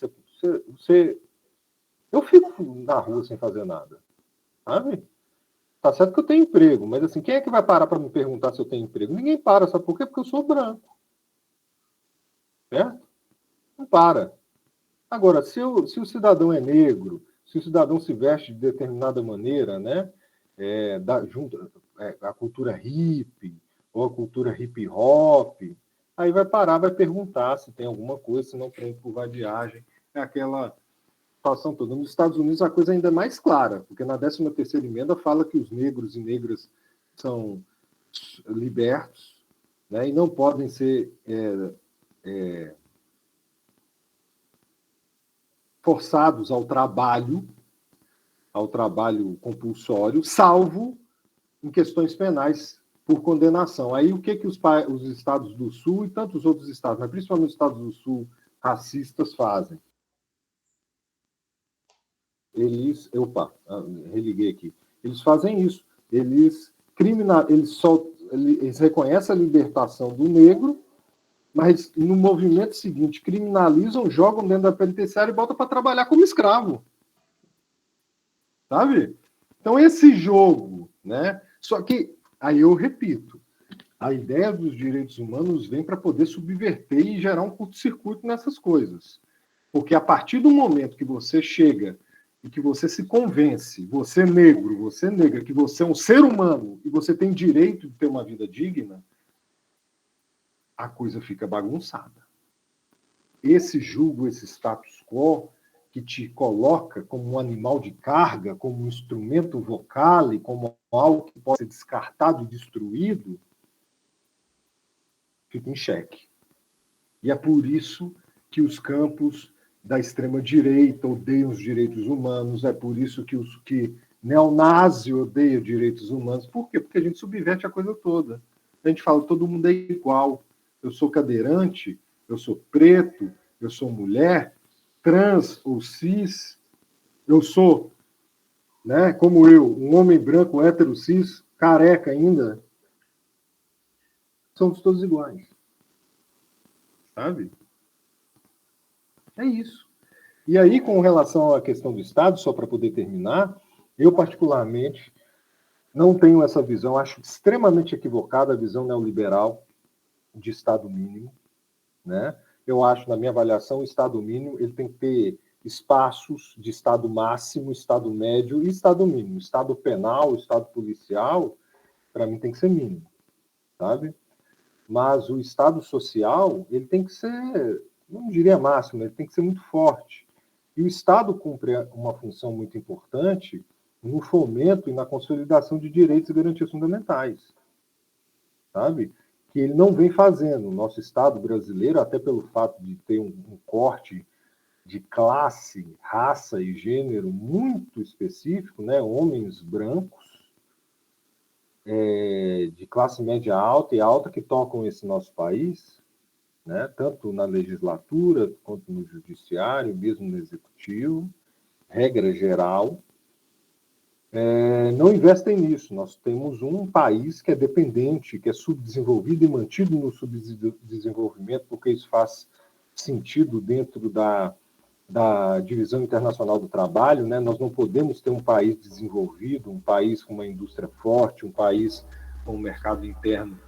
B: Eu fico na rua sem fazer nada, sabe? Tá certo que eu tenho emprego, mas assim, quem é que vai parar para me perguntar se eu tenho emprego? Ninguém para, sabe por quê? Porque eu sou branco. Certo? Não para. Agora, se o cidadão é negro, se o cidadão se veste de determinada maneira, né? Junto a cultura hippie, ou a cultura hip hop, aí vai parar, vai perguntar se tem alguma coisa, se não prende por vadiagem. É aquela situação toda. Nos Estados Unidos a coisa ainda é mais clara, porque na 13ª emenda fala que os negros e negras são libertos, né, e não podem ser forçados ao trabalho compulsório, salvo em questões penais por condenação. Aí o que os estados do Sul e tantos outros estados, mas principalmente os estados do Sul racistas fazem? Religuei aqui. Eles fazem isso. Eles reconhecem a libertação do negro, mas no movimento seguinte criminalizam, jogam dentro da penitenciária e botam para trabalhar como escravo. Sabe? Então esse jogo, né? Só que, aí eu repito, a ideia dos direitos humanos vem para poder subverter e gerar um curto-circuito nessas coisas. Porque a partir do momento que você chega e que você se convence, você negro, você negra, que você é um ser humano e você tem direito de ter uma vida digna, a coisa fica bagunçada. Esse julgo, esse status quo, que te coloca como um animal de carga, como um instrumento vocal, como algo que pode ser descartado e destruído, fica em xeque. E é por isso que os campos da extrema-direita odeiam os direitos humanos, é por isso que os que neonazi odeia direitos humanos. Por quê? Porque a gente subverte a coisa toda. A gente fala, todo mundo é igual. Eu sou cadeirante, eu sou preto, eu sou mulher, trans ou cis, eu sou, né, como eu, um homem branco, hétero, cis, careca ainda. Somos todos iguais. Sabe? É isso. E aí, com relação à questão do Estado, só para poder terminar, eu particularmente não tenho essa visão, acho extremamente equivocada a visão neoliberal de Estado mínimo, né? Eu acho, na minha avaliação, o Estado mínimo ele tem que ter espaços de Estado máximo, Estado médio e Estado mínimo. Estado penal, Estado policial, para mim tem que ser mínimo, sabe? Mas o Estado social, ele tem que ser, não diria máximo, ele tem que ser muito forte. E o Estado cumpre uma função muito importante no fomento e na consolidação de direitos e garantias fundamentais, sabe? Que ele não vem fazendo. O nosso Estado brasileiro, até pelo fato de ter um corte de classe, raça e gênero muito específico, né? Homens brancos, de classe média alta e alta que tocam esse nosso país, né? Tanto na legislatura quanto no judiciário, mesmo no executivo, regra geral, não investem nisso. Nós temos um país que é dependente, que é subdesenvolvido e mantido no subdesenvolvimento, porque isso faz sentido dentro da divisão internacional do trabalho, né? Nós não podemos ter um país desenvolvido, um país com uma indústria forte, um país com um mercado interno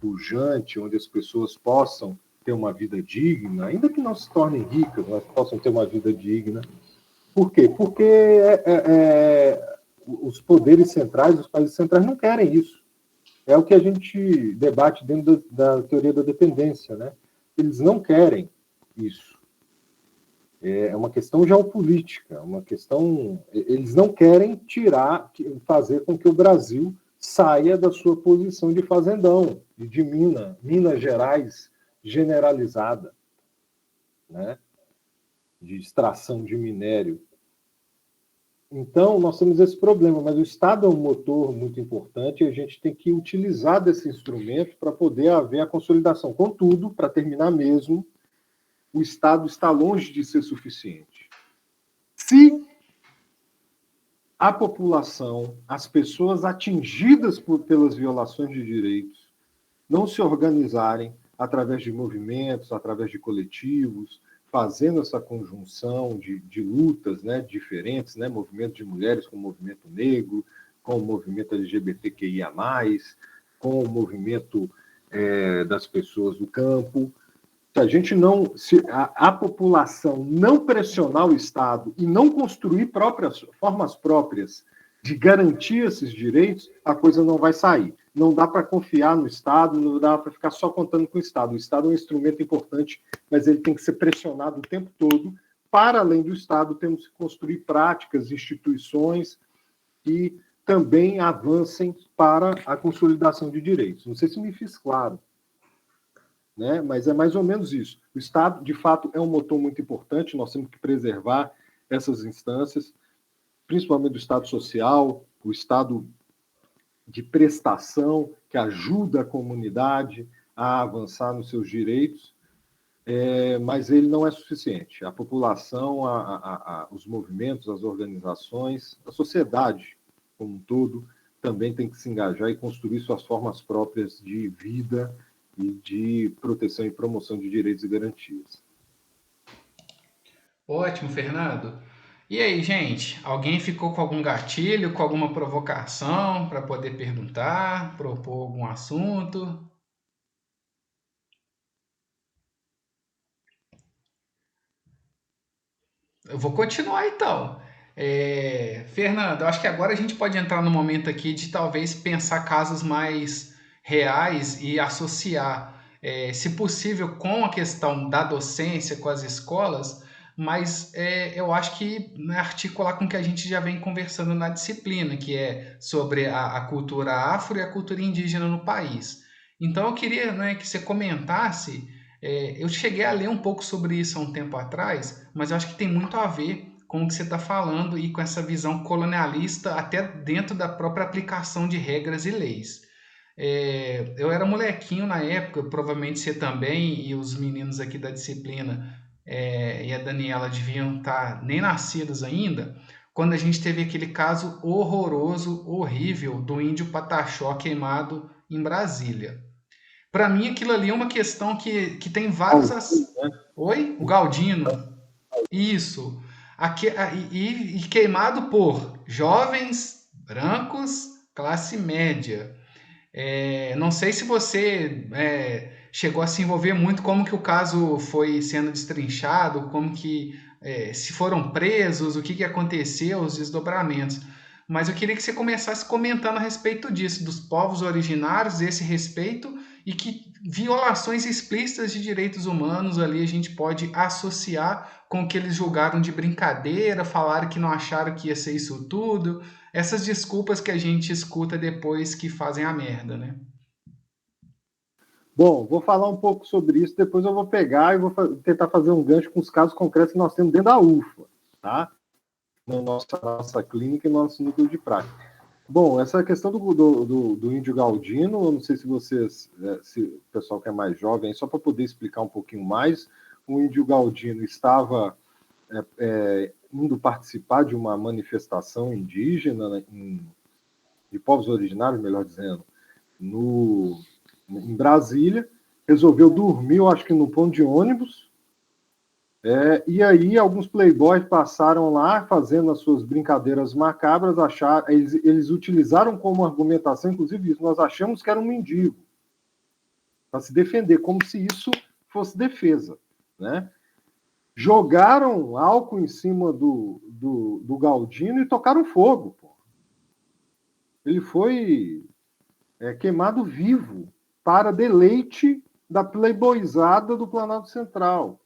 B: pujante, onde as pessoas possam ter uma vida digna, ainda que não se tornem ricas, mas possam ter uma vida digna. Por quê? Porque os poderes centrais, os países centrais não querem isso. É o que a gente debate dentro da teoria da dependência, né? Eles não querem isso. É uma questão geopolítica, uma questão. Eles não querem fazer com que o Brasil saia da sua posição de fazendão, de Minas Gerais generalizada, né? De extração de minério. Então, nós temos esse problema, mas o Estado é um motor muito importante e a gente tem que utilizar desse instrumento para poder haver a consolidação. Contudo, para terminar mesmo, o Estado está longe de ser suficiente. Se a população, as pessoas atingidas pelas violações de direitos, não se organizarem através de movimentos, através de coletivos, fazendo essa conjunção de lutas, né, diferentes, né, movimento de mulheres com o movimento negro, com o movimento LGBTQIA+, com o movimento das pessoas do campo. Se a gente não, se a população não pressionar o Estado e não construir formas próprias de garantir esses direitos, a coisa não vai sair. Não dá para confiar no Estado, não dá para ficar só contando com o Estado. O Estado é um instrumento importante, mas ele tem que ser pressionado o tempo todo. Para além do Estado, temos que construir práticas, instituições que também avancem para a consolidação de direitos. Não sei se me fiz claro, né? Mas é mais ou menos isso. O Estado, de fato, é um motor muito importante, nós temos que preservar essas instâncias, principalmente do Estado social, o Estado de prestação, que ajuda a comunidade a avançar nos seus direitos, mas ele não é suficiente. A população, os movimentos, as organizações, a sociedade como um todo, também tem que se engajar e construir suas formas próprias de vida e de proteção e promoção de direitos e garantias.
A: Ótimo, Fernando. E aí, gente? Alguém ficou com algum gatilho, com alguma provocação para poder perguntar, propor algum assunto? Eu vou continuar então. Fernando, eu acho que agora a gente pode entrar no momento aqui de talvez pensar casos mais reais e associar, se possível, com a questão da docência, com as escolas, mas eu acho que, né, articular com o que a gente já vem conversando na disciplina, que é sobre a cultura afro e a cultura indígena no país. Então eu queria, né, que você comentasse. Eu cheguei a ler um pouco sobre isso há um tempo atrás, mas eu acho que tem muito a ver com o que você está falando e com essa visão colonialista até dentro da própria aplicação de regras e leis. Eu era molequinho na época, provavelmente você também e os meninos aqui da disciplina, e a Daniela deviam estar nem nascidos ainda, quando a gente teve aquele caso horroroso, horrível, do índio Pataxó queimado em Brasília. Para mim, aquilo ali é uma questão que tem vários. Oi? O Galdino. Isso. E queimado por jovens, brancos, classe média. Não sei se você chegou a se envolver muito, como que o caso foi sendo destrinchado, como que se foram presos, o que, que aconteceu, os desdobramentos. Mas eu queria que você começasse comentando a respeito disso, dos povos originários, esse respeito, e que violações explícitas de direitos humanos ali a gente pode associar com o que eles julgaram de brincadeira, falaram que não acharam que ia ser isso tudo, essas desculpas que a gente escuta depois que fazem a merda, né?
B: Bom, vou falar um pouco sobre isso, depois eu vou pegar e vou tentar fazer um gancho com os casos concretos que nós temos dentro da UFA, tá? Na nossa clínica e no nosso núcleo de prática. Bom, essa questão do índio Galdino, eu não sei se vocês, se o pessoal que é mais jovem, só para poder explicar um pouquinho mais, o índio Galdino estava indo participar de uma manifestação indígena, né, de povos originários, melhor dizendo, em Brasília, resolveu dormir, eu acho que no ponto de ônibus, e aí alguns playboys passaram lá fazendo as suas brincadeiras macabras, eles utilizaram como argumentação, inclusive isso, nós achamos que era um mendigo, para se defender, como se isso fosse defesa, né? Jogaram álcool em cima do Galdino e tocaram fogo. Pô. Ele foi queimado vivo para deleite da playboyzada do Planalto Central.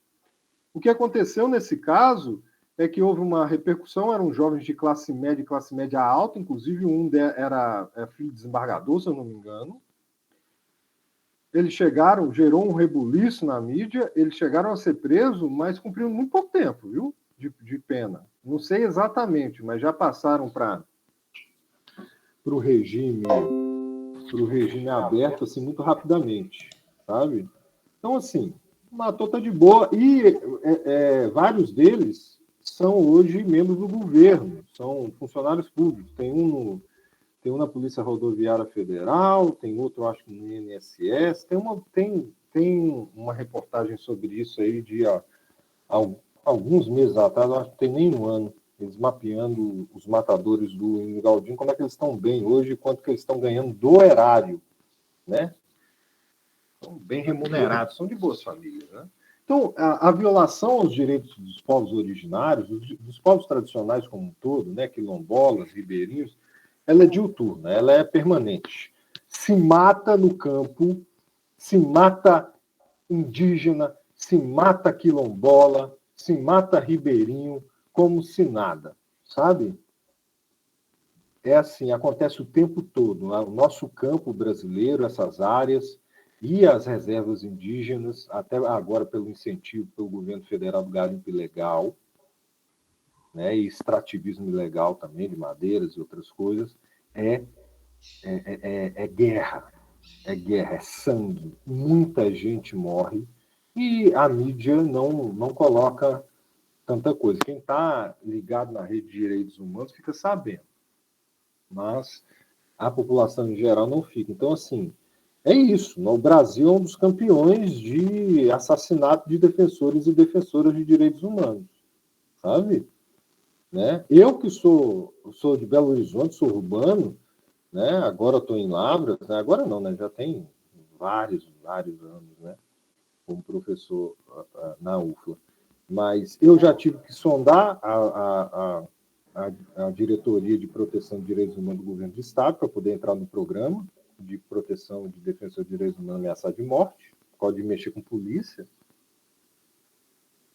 B: O que aconteceu nesse caso é que houve uma repercussão, eram jovens de classe média alta, inclusive era filho de desembargador, se eu não me engano. Eles gerou um rebuliço na mídia, eles chegaram a ser presos, mas cumpriram muito pouco tempo, viu? De pena. Não sei exatamente, mas já passaram para o regime aberto assim, muito rapidamente, sabe? Então, assim, matou tá de boa. E vários deles são hoje membros do governo, são funcionários públicos. Tem um na Polícia Rodoviária Federal, tem outro, acho que no INSS. Tem uma reportagem sobre isso aí de alguns meses atrás, acho que tem nem um ano, eles mapeando os matadores do Galdino, como é que eles estão bem hoje, quanto que eles estão ganhando do erário, né? São bem remunerados, são de boas famílias, né? Então, a violação aos direitos dos povos originários, dos povos tradicionais como um todo, né, quilombolas, ribeirinhos, ela é diuturna, ela é permanente. Se mata no campo, se mata indígena, se mata quilombola, se mata ribeirinho, como se nada, sabe? É assim, acontece o tempo todo. O nosso campo brasileiro, essas áreas e as reservas indígenas, até agora pelo incentivo pelo governo federal do garimpo ilegal, né, e extrativismo ilegal também de madeiras e outras coisas, é guerra, é sangue, muita gente morre e a mídia não coloca tanta coisa. Quem está ligado na rede de direitos humanos fica sabendo, mas a população em geral não fica. Então, assim, é isso. O Brasil é um dos campeões de assassinato de defensores e defensoras de direitos humanos, sabe? Né? Eu que sou de Belo Horizonte, sou urbano, né? Agora estou em Lavras, né? Agora não, né? Já tem vários anos, né? Como professor na UFLA. Mas eu já tive que sondar a Diretoria de Proteção de Direitos Humanos do Governo do Estado para poder entrar no programa de proteção de defensor de direitos humanos ameaçado de morte, pode mexer com polícia,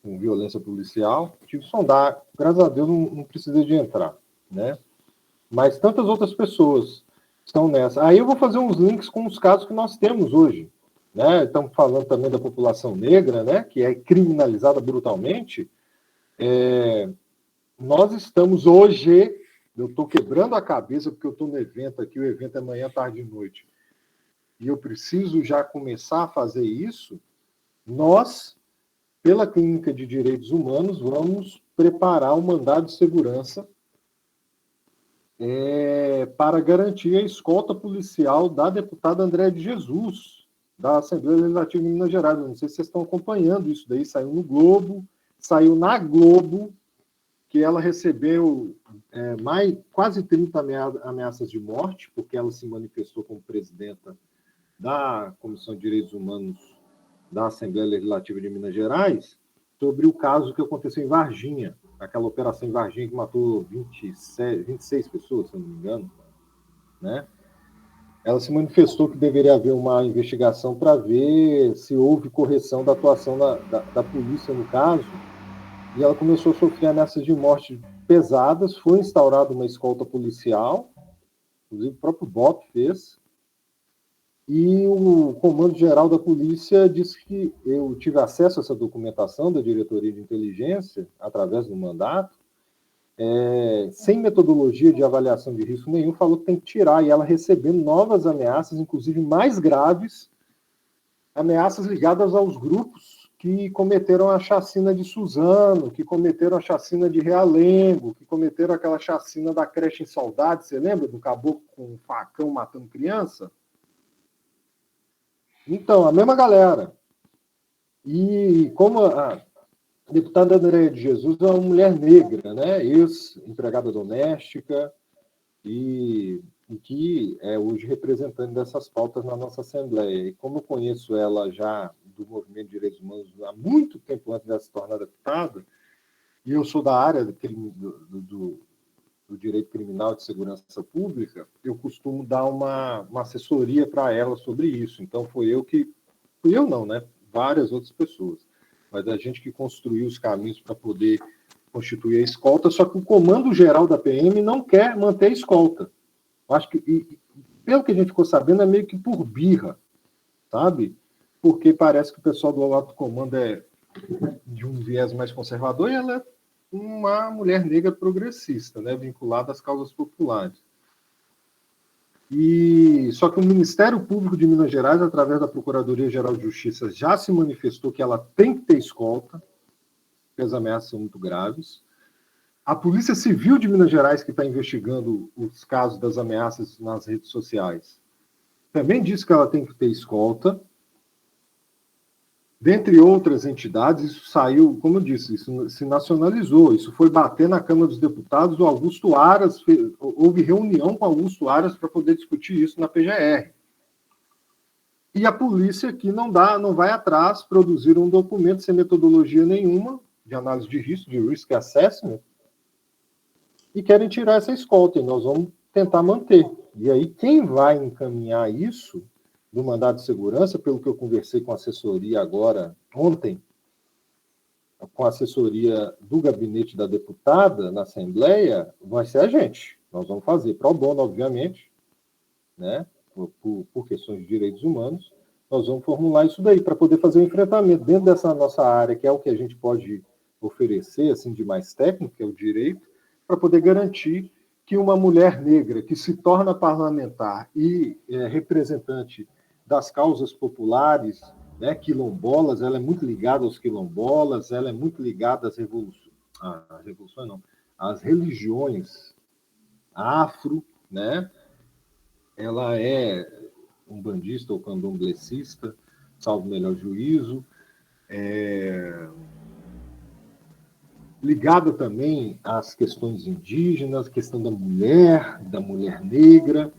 B: com violência policial. Tive que sondar, graças a Deus não precisei de entrar, né? Mas tantas outras pessoas estão nessa. Aí eu vou fazer uns links com os casos que nós temos hoje, né? Estamos falando também da população negra, né? Que é criminalizada brutalmente. Nós estamos hoje, eu estou quebrando a cabeça porque eu estou no evento aqui, o evento é manhã, tarde e noite, e eu preciso já começar a fazer isso. Nós, pela Clínica de Direitos Humanos, vamos preparar um mandado de segurança para garantir a escolta policial da deputada Andréa de Jesus, da Assembleia Legislativa de Minas Gerais. Eu não sei se vocês estão acompanhando isso daí, saiu no Globo, saiu na Globo, que ela recebeu quase 30 ameaças de morte, porque ela se manifestou como presidenta da Comissão de Direitos Humanos da Assembleia Legislativa de Minas Gerais, sobre o caso que aconteceu em Varginha, aquela operação em Varginha que matou 26 pessoas, se eu não me engano, né? Ela se manifestou que deveria haver uma investigação para ver se houve correção da atuação da polícia no caso, e ela começou a sofrer ameaças de morte pesadas, foi instaurada uma escolta policial, inclusive o próprio BOP fez, e o Comando-Geral da Polícia disse que eu tive acesso a essa documentação da Diretoria de Inteligência, através do mandato, sem metodologia de avaliação de risco nenhum, falou que tem que tirar, e ela recebendo novas ameaças, inclusive mais graves, ameaças ligadas aos grupos que cometeram a chacina de Suzano, que cometeram a chacina de Realengo, que cometeram aquela chacina da creche em Saudade, você lembra do caboclo com um facão matando criança? Então, a mesma galera. E como a deputada Andréa de Jesus é uma mulher negra, né? Ex-empregada doméstica, e que é hoje representante dessas pautas na nossa Assembleia. E como eu conheço ela já do movimento de direitos humanos há muito tempo antes dela se tornar deputada, e eu sou da área do direito criminal de segurança pública, eu costumo dar uma assessoria para ela sobre isso. Então fui eu não, né? Várias outras pessoas. Mas a gente que construiu os caminhos para poder constituir a escolta, só que o Comando-Geral da PM não quer manter a escolta. Eu acho que, pelo que a gente ficou sabendo, é meio que por birra, sabe? Porque parece que o pessoal do alto comando é de um viés mais conservador e ela é uma mulher negra progressista, né? Vinculada às causas populares. Só que o Ministério Público de Minas Gerais, através da Procuradoria-Geral de Justiça, já se manifestou que ela tem que ter escolta, porque as ameaças são muito graves. A Polícia Civil de Minas Gerais, que está investigando os casos das ameaças nas redes sociais, também disse que ela tem que ter escolta. Dentre outras entidades, isso saiu, como eu disse, isso se nacionalizou, isso foi bater na Câmara dos Deputados, o Augusto Aras, houve reunião com o Augusto Aras para poder discutir isso na PGR. E a polícia aqui não vai atrás, produzir um documento sem metodologia nenhuma, de análise de risco, de risk assessment, e querem tirar essa escolta, e nós vamos tentar manter. E aí, quem vai encaminhar isso do mandado de segurança, pelo que eu conversei com a assessoria agora, ontem, com a assessoria do gabinete da deputada na Assembleia, vai ser a gente. Nós vamos fazer pro bono, obviamente, né? Por questões de direitos humanos, nós vamos formular isso daí, para poder fazer o enfrentamento dentro dessa nossa área, que é o que a gente pode oferecer, assim, de mais técnico, que é o direito, para poder garantir que uma mulher negra que se torna parlamentar e representante das causas populares, né, quilombolas, ela é muito ligada aos quilombolas, ela é muito ligada às às religiões afro, né? Ela é umbandista ou candomblessista, salvo melhor juízo, ligada também às questões indígenas, questão da mulher negra,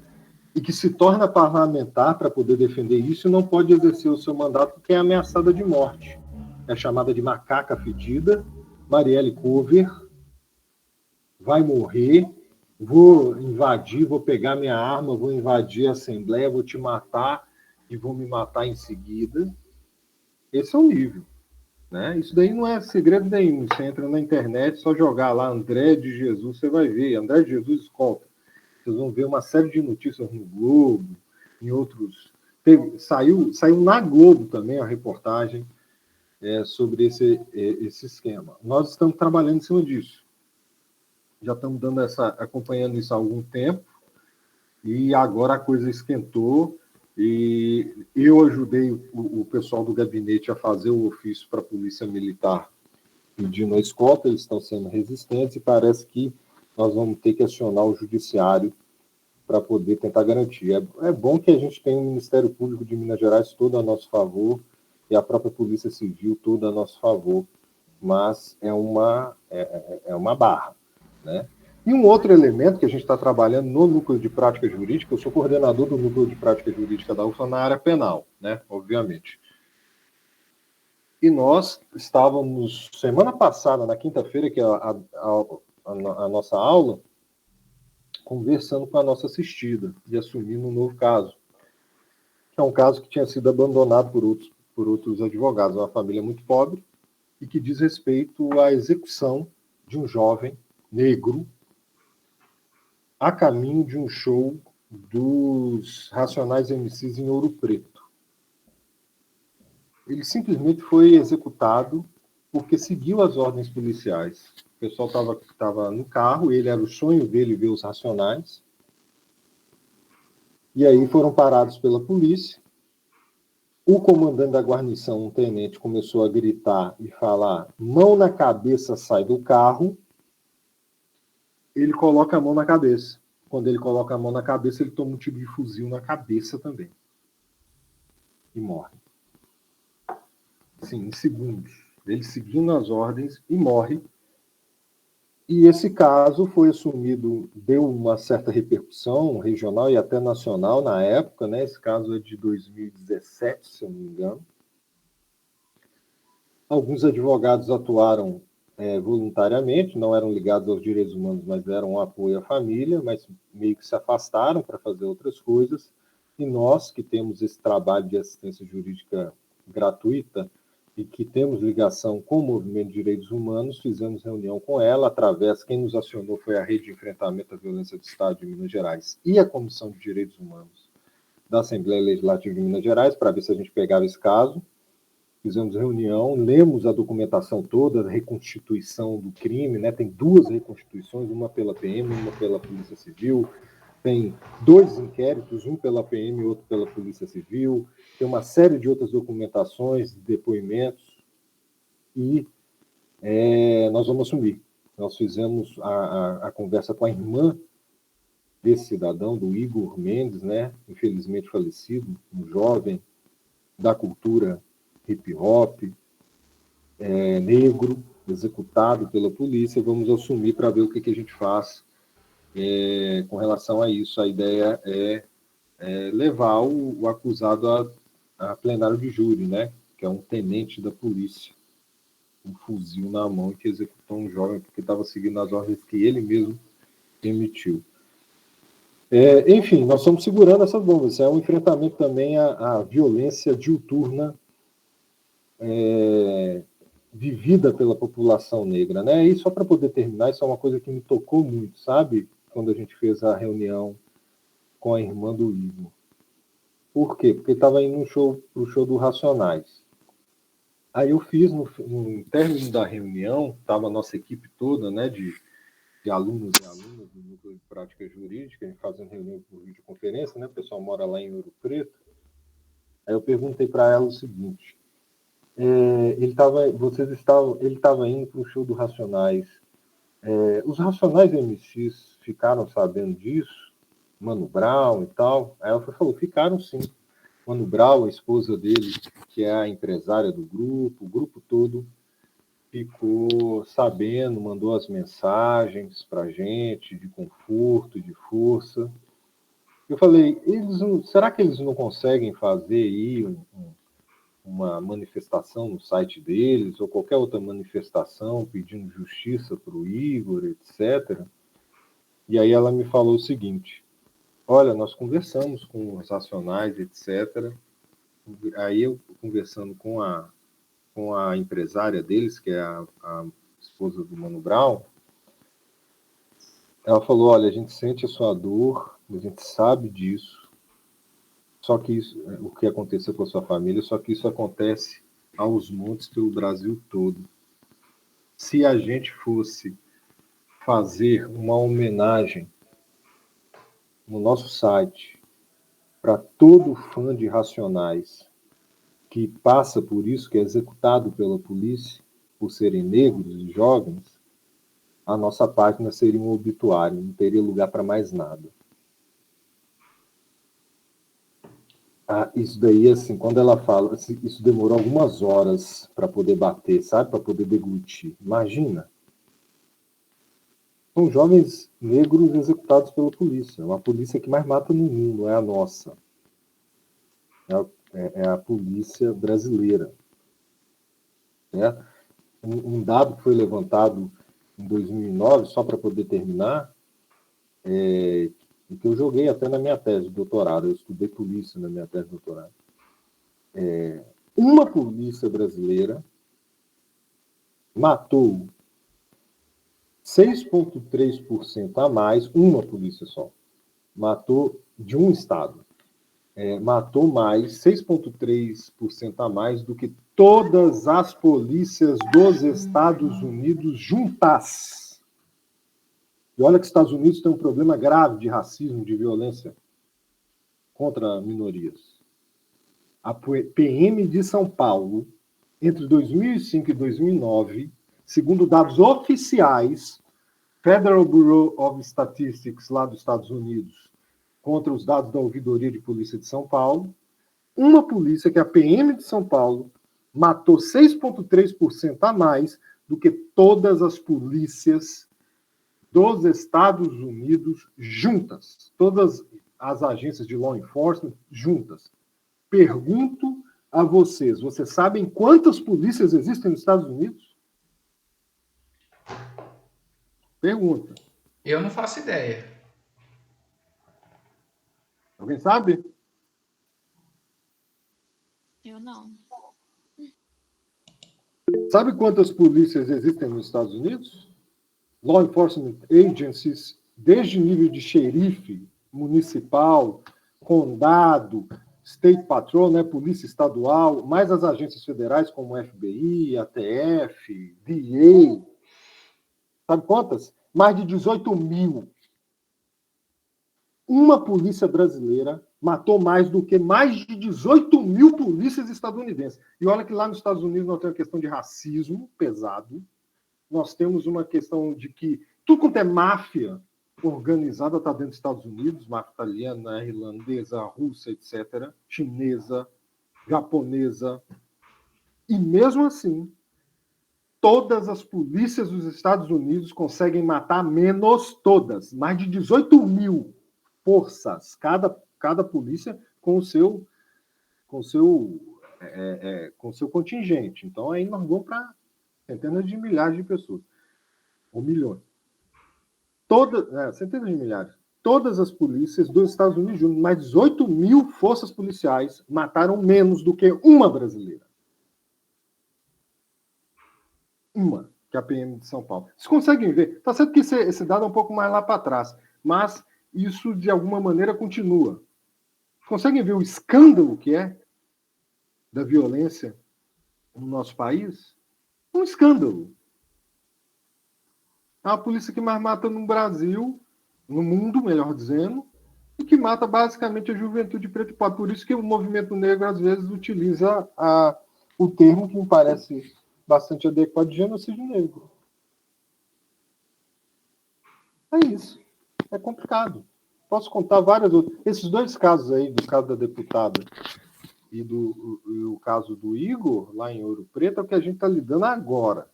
B: e que se torna parlamentar para poder defender isso e não pode exercer o seu mandato porque é ameaçada de morte. É chamada de macaca fedida. Marielle Cover vai morrer, vou invadir, vou pegar minha arma, vou invadir a Assembleia, vou te matar e vou me matar em seguida. Esse é o nível. Né? Isso daí não é segredo nenhum. Você entra na internet, só jogar lá André de Jesus, você vai ver. André de Jesus escolta. Vocês vão ver uma série de notícias no Globo, em outros. Saiu na Globo também a reportagem sobre esse esquema. Nós estamos trabalhando em cima disso. Já estamos acompanhando isso há algum tempo, e agora a coisa esquentou. E eu ajudei o pessoal do gabinete a fazer o ofício para a Polícia Militar pedindo a escolta, eles estão sendo resistentes e parece que nós vamos ter que acionar o judiciário para poder tentar garantir. É bom que a gente tenha o Ministério Público de Minas Gerais todo a nosso favor e a própria Polícia Civil toda a nosso favor, mas é uma barra, né? E um outro elemento que a gente está trabalhando no Núcleo de Prática Jurídica, eu sou coordenador do Núcleo de Prática Jurídica da UFLA na área penal, né? Obviamente. E nós estávamos, semana passada, na quinta-feira, que é a nossa aula, conversando com a nossa assistida e assumindo um novo caso, que é um caso que tinha sido abandonado por outros advogados, uma família muito pobre, e que diz respeito à execução de um jovem negro a caminho de um show dos Racionais MCs em Ouro Preto. Ele simplesmente foi executado porque seguiu as ordens policiais. O pessoal estava no carro, ele era o sonho dele ver os Racionais, e aí foram parados pela polícia. O comandante da guarnição, um tenente, começou a gritar e falar: mão na cabeça, sai do carro. Ele coloca a mão na cabeça. Quando ele coloca a mão na cabeça, ele toma um tiro de fuzil na cabeça também. E morre. Sim, em segundos. Ele seguindo as ordens e morre. E esse caso foi assumido, deu uma certa repercussão regional e até nacional na época, né? Esse caso é de 2017, se eu não me engano. Alguns advogados atuaram voluntariamente, não eram ligados aos direitos humanos, mas deram um apoio à família, mas meio que se afastaram para fazer outras coisas. E nós, que temos esse trabalho de assistência jurídica gratuita e que temos ligação com o Movimento de Direitos Humanos, fizemos reunião com ela, quem nos acionou foi a Rede de Enfrentamento à Violência do Estado de Minas Gerais e a Comissão de Direitos Humanos da Assembleia Legislativa de Minas Gerais, para ver se a gente pegava esse caso. Fizemos reunião, lemos a documentação toda, a reconstituição do crime, né? Tem 2 reconstituições, uma pela PM, uma pela Polícia Civil, tem 2 inquéritos, um pela PM e outro pela Polícia Civil, tem uma série de outras documentações, depoimentos, e nós vamos assumir. Nós fizemos a conversa com a irmã desse cidadão, do Igor Mendes, né? Infelizmente falecido, um jovem da cultura hip-hop, negro, executado pela polícia. Vamos assumir para ver o que a gente faz com relação a isso. A ideia é levar o acusado a plenário de júri, né? Que é um tenente da polícia, um fuzil na mão, que executou um jovem porque estava seguindo as ordens que ele mesmo emitiu. Enfim, nós estamos segurando essas bombas. Isso é um enfrentamento também à violência diuturna vivida pela população negra, né? E só para poder terminar, isso é uma coisa que me tocou muito, sabe? Quando a gente fez a reunião com a irmã do Igor. Por quê? Porque estava indo pro show do Racionais. Aí eu fiz, no término da reunião, estava a nossa equipe toda, né, de alunos e alunas do Núcleo de Prática Jurídica, a gente fazendo reunião por videoconferência, né? O pessoal mora lá em Ouro Preto. Aí eu perguntei para ela o seguinte: ele estava indo para o show do Racionais. Os Racionais MCs ficaram sabendo disso? Mano Brown e tal? Aí ela falou: ficaram sim. Mano Brown, a esposa dele, que é a empresária do grupo, o grupo todo ficou sabendo, mandou as mensagens para gente de conforto, de força. Eu falei: será que eles não conseguem fazer aí uma manifestação no site deles, ou qualquer outra manifestação pedindo justiça para o Igor, etc.? E aí ela me falou o seguinte: olha, nós conversamos com os racionais, etc. Aí eu, conversando com a empresária deles, que é a esposa do Mano Brown, ela falou: olha, a gente sente a sua dor, a gente sabe disso, só que isso, o que aconteceu com a sua família, só que isso acontece aos montes pelo Brasil todo. Se a gente fosse fazer uma homenagem no nosso site para todo fã de Racionais que passa por isso, que é executado pela polícia, por serem negros e jovens, a nossa página seria um obituário, não teria lugar para mais nada. Isso daí, assim, quando ela fala, isso demorou algumas horas para poder bater, sabe? Para poder deglutir. Imagina. São jovens negros executados pela polícia. É uma polícia que mais mata no mundo, é a nossa. É a polícia brasileira. Né? Um dado que foi levantado em 2009, só para poder terminar, e que eu joguei até na minha tese de doutorado, eu estudei polícia na minha tese de doutorado. Uma polícia brasileira matou 6,3% a mais, uma polícia só, matou de um estado, matou mais, 6,3% a mais do que todas as polícias dos Estados Unidos juntas. E olha que os Estados Unidos tem um problema grave de racismo, de violência contra minorias. A PM de São Paulo, entre 2005 e 2009, segundo dados oficiais, Federal Bureau of Statistics, lá dos Estados Unidos, contra os dados da Ouvidoria de Polícia de São Paulo, uma polícia, que é a PM de São Paulo, matou 6,3% a mais do que todas as polícias dos Estados Unidos juntas. Todas as agências de law enforcement juntas. Pergunto a vocês sabem quantas polícias existem nos Estados Unidos? Pergunta.
A: Eu não faço ideia.
B: Alguém sabe?
C: Eu não.
B: Sabe quantas polícias existem nos Estados Unidos? Law enforcement agencies, desde nível de xerife municipal, condado, state patrol, né, polícia estadual, mais as agências federais como FBI, ATF, DEA. Sabe quantas? Mais de 18 mil. Uma polícia brasileira matou mais do que mais de 18 mil polícias estadunidenses. E olha que lá nos Estados Unidos nós temos uma questão de racismo pesado. Nós temos uma questão de que tudo quanto é máfia organizada está dentro dos Estados Unidos, máfia italiana, irlandesa, russa, etc., chinesa, japonesa. E mesmo assim, todas as polícias dos Estados Unidos conseguem matar menos todas, mais de 18 mil forças, cada polícia com o seu contingente. Então, aí nós vamos para centenas de milhares de pessoas, ou milhões. Centenas de milhares. Todas as polícias dos Estados Unidos, mais 18 mil forças policiais, mataram menos do que uma brasileira. Uma, que é a PM de São Paulo. Vocês conseguem ver? Está certo que esse dado é um pouco mais lá para trás, mas isso, de alguma maneira, continua. Conseguem ver o escândalo que é da violência no nosso país? Um escândalo. É a polícia que mais mata no Brasil, no mundo, melhor dizendo, e que mata basicamente a juventude preta e pobre. Por isso que o movimento negro, às vezes, utiliza o termo que me parece bastante adequado de genocídio negro. É isso. É complicado. Posso contar várias outras. Esses dois casos aí, do caso da deputada e o caso do Igor, lá em Ouro Preto, é o que a gente está lidando agora.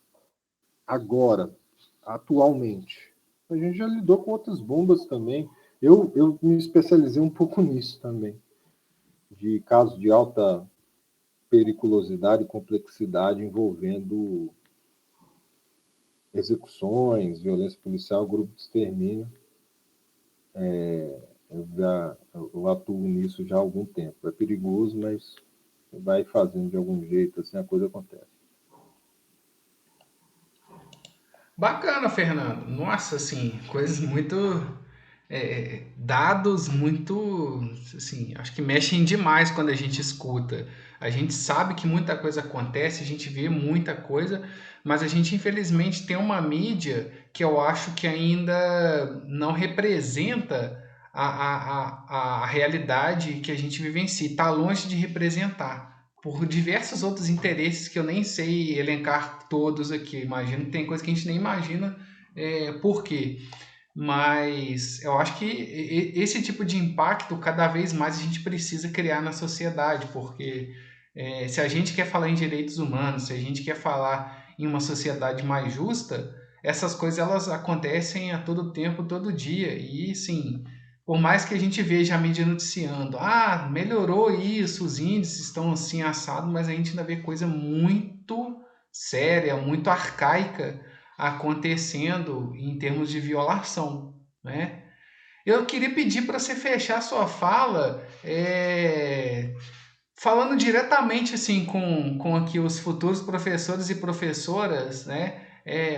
B: Agora, atualmente. A gente já lidou com outras bombas também. Eu me especializei um pouco nisso também. De casos de alta periculosidade e complexidade envolvendo execuções, violência policial, grupo de extermínio. eu atuo nisso já há algum tempo. É perigoso, mas vai fazendo de algum jeito, assim a coisa acontece.
A: Bacana, Fernando. Nossa, assim, coisas muito. Dados muito. Assim, acho que mexem demais quando a gente escuta. A gente sabe que muita coisa acontece, a gente vê muita coisa, mas a gente infelizmente tem uma mídia que eu acho que ainda não representa a realidade que a gente vivencia. Está longe de representar. Por diversos outros interesses que eu nem sei elencar todos aqui. Imagino que tem coisa que a gente nem imagina por quê. Mas eu acho que esse tipo de impacto cada vez mais a gente precisa criar na sociedade, porque se a gente quer falar em direitos humanos, se a gente quer falar em uma sociedade mais justa, essas coisas elas acontecem a todo tempo, todo dia. E sim, por mais que a gente veja a mídia noticiando, melhorou isso, os índices estão assim assados, mas a gente ainda vê coisa muito séria, muito arcaica acontecendo em termos de violação, né? Eu queria pedir para você fechar sua fala falando diretamente assim com aqui os futuros professores e professoras, né?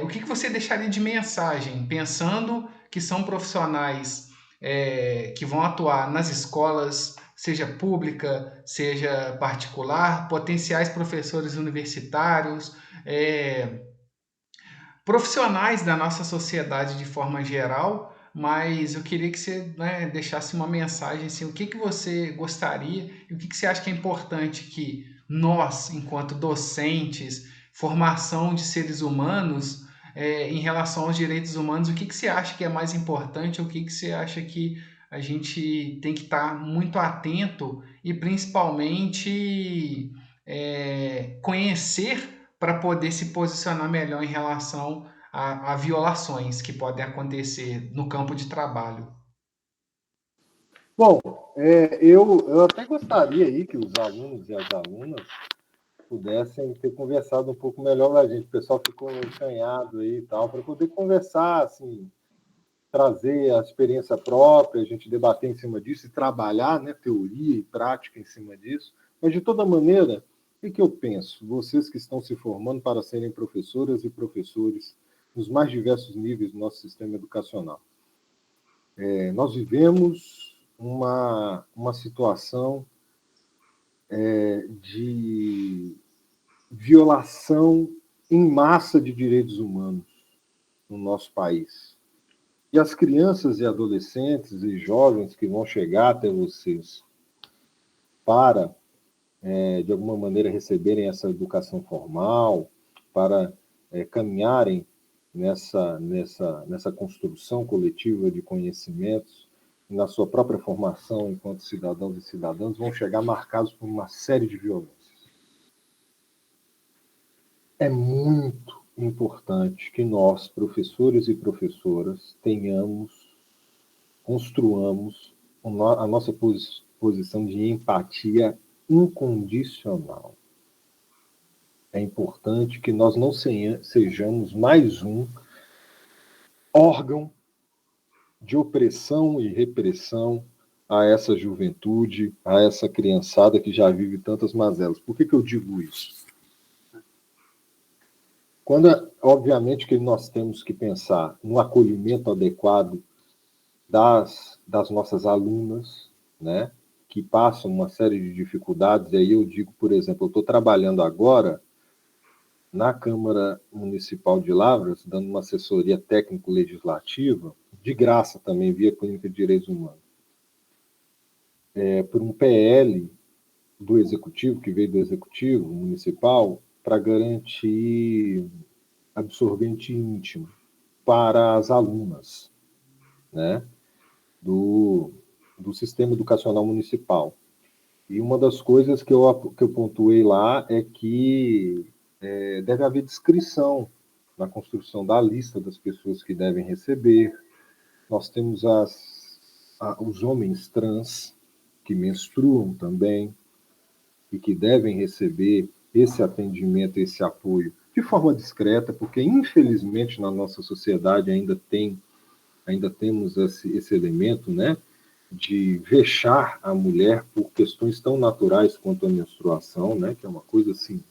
A: O que você deixaria de mensagem, pensando que são profissionais que vão atuar nas escolas, seja pública, seja particular, potenciais professores universitários, profissionais da nossa sociedade de forma geral, mas eu queria que você, né, deixasse uma mensagem assim, o que, que você gostaria e o que, que você acha que é importante que nós, enquanto docentes, formação de seres humanos, em relação aos direitos humanos, o que, que você acha que é mais importante, o que, que você acha que a gente tem que estar muito atento e principalmente conhecer para poder se posicionar melhor em relação a violações que podem acontecer no campo de trabalho.
B: Bom, eu até gostaria aí que os alunos e as alunas pudessem ter conversado um pouco melhor com a gente. O pessoal ficou encanhado aí e tal, para poder conversar, assim, trazer a experiência própria, a gente debater em cima disso e trabalhar, né, teoria e prática em cima disso. Mas, de toda maneira, o que eu penso? Vocês que estão se formando para serem professoras e professores nos mais diversos níveis do nosso sistema educacional. Nós vivemos uma situação de violação em massa de direitos humanos no nosso país. E as crianças e adolescentes e jovens que vão chegar até vocês para, de alguma maneira, receberem essa educação formal, para caminharem nessa construção coletiva de conhecimentos, na sua própria formação enquanto cidadãos e cidadãs, vão chegar marcados por uma série de violências. É muito importante que nós, professores e professoras, construamos a nossa posição de empatia incondicional. É importante que nós não sejamos mais um órgão de opressão e repressão a essa juventude, a essa criançada que já vive tantas mazelas. Por que eu digo isso? Obviamente que nós temos que pensar no acolhimento adequado das nossas alunas, né, que passam uma série de dificuldades. E aí eu digo, por exemplo, eu estou trabalhando agora na Câmara Municipal de Lavras, dando uma assessoria técnico-legislativa, de graça também, via Clínica de Direitos Humanos, por um PL do Executivo, que veio do Executivo Municipal, para garantir absorvente íntimo para as alunas, né, do Sistema Educacional Municipal. E uma das coisas que eu pontuei lá é que deve haver descrição na construção da lista das pessoas que devem receber. Nós temos os homens trans que menstruam também e que devem receber esse atendimento, esse apoio de forma discreta, porque infelizmente na nossa sociedade ainda tem ainda temos esse elemento, né, de vexar a mulher por questões tão naturais quanto a menstruação, né, que é uma coisa assim,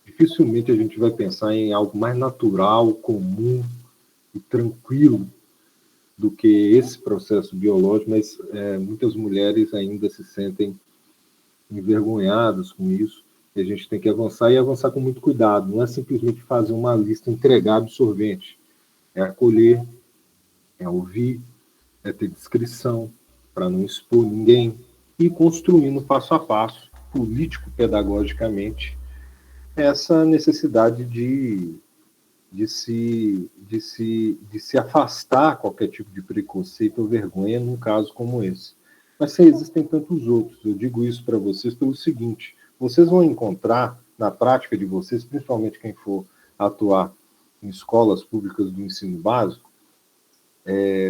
B: dificilmente a gente vai pensar em algo mais natural, comum e tranquilo do que esse processo biológico, mas muitas mulheres ainda se sentem envergonhadas com isso, e a gente tem que avançar e avançar com muito cuidado. Não é simplesmente fazer uma lista, entregar absorvente. É acolher, é ouvir, é ter discrição para não expor ninguém e construindo passo a passo, político-pedagogicamente, essa necessidade de se afastar qualquer tipo de preconceito ou vergonha num caso como esse. Mas existem tantos outros. Eu digo isso para vocês pelo seguinte: vocês vão encontrar na prática de vocês, principalmente quem for atuar em escolas públicas do ensino básico,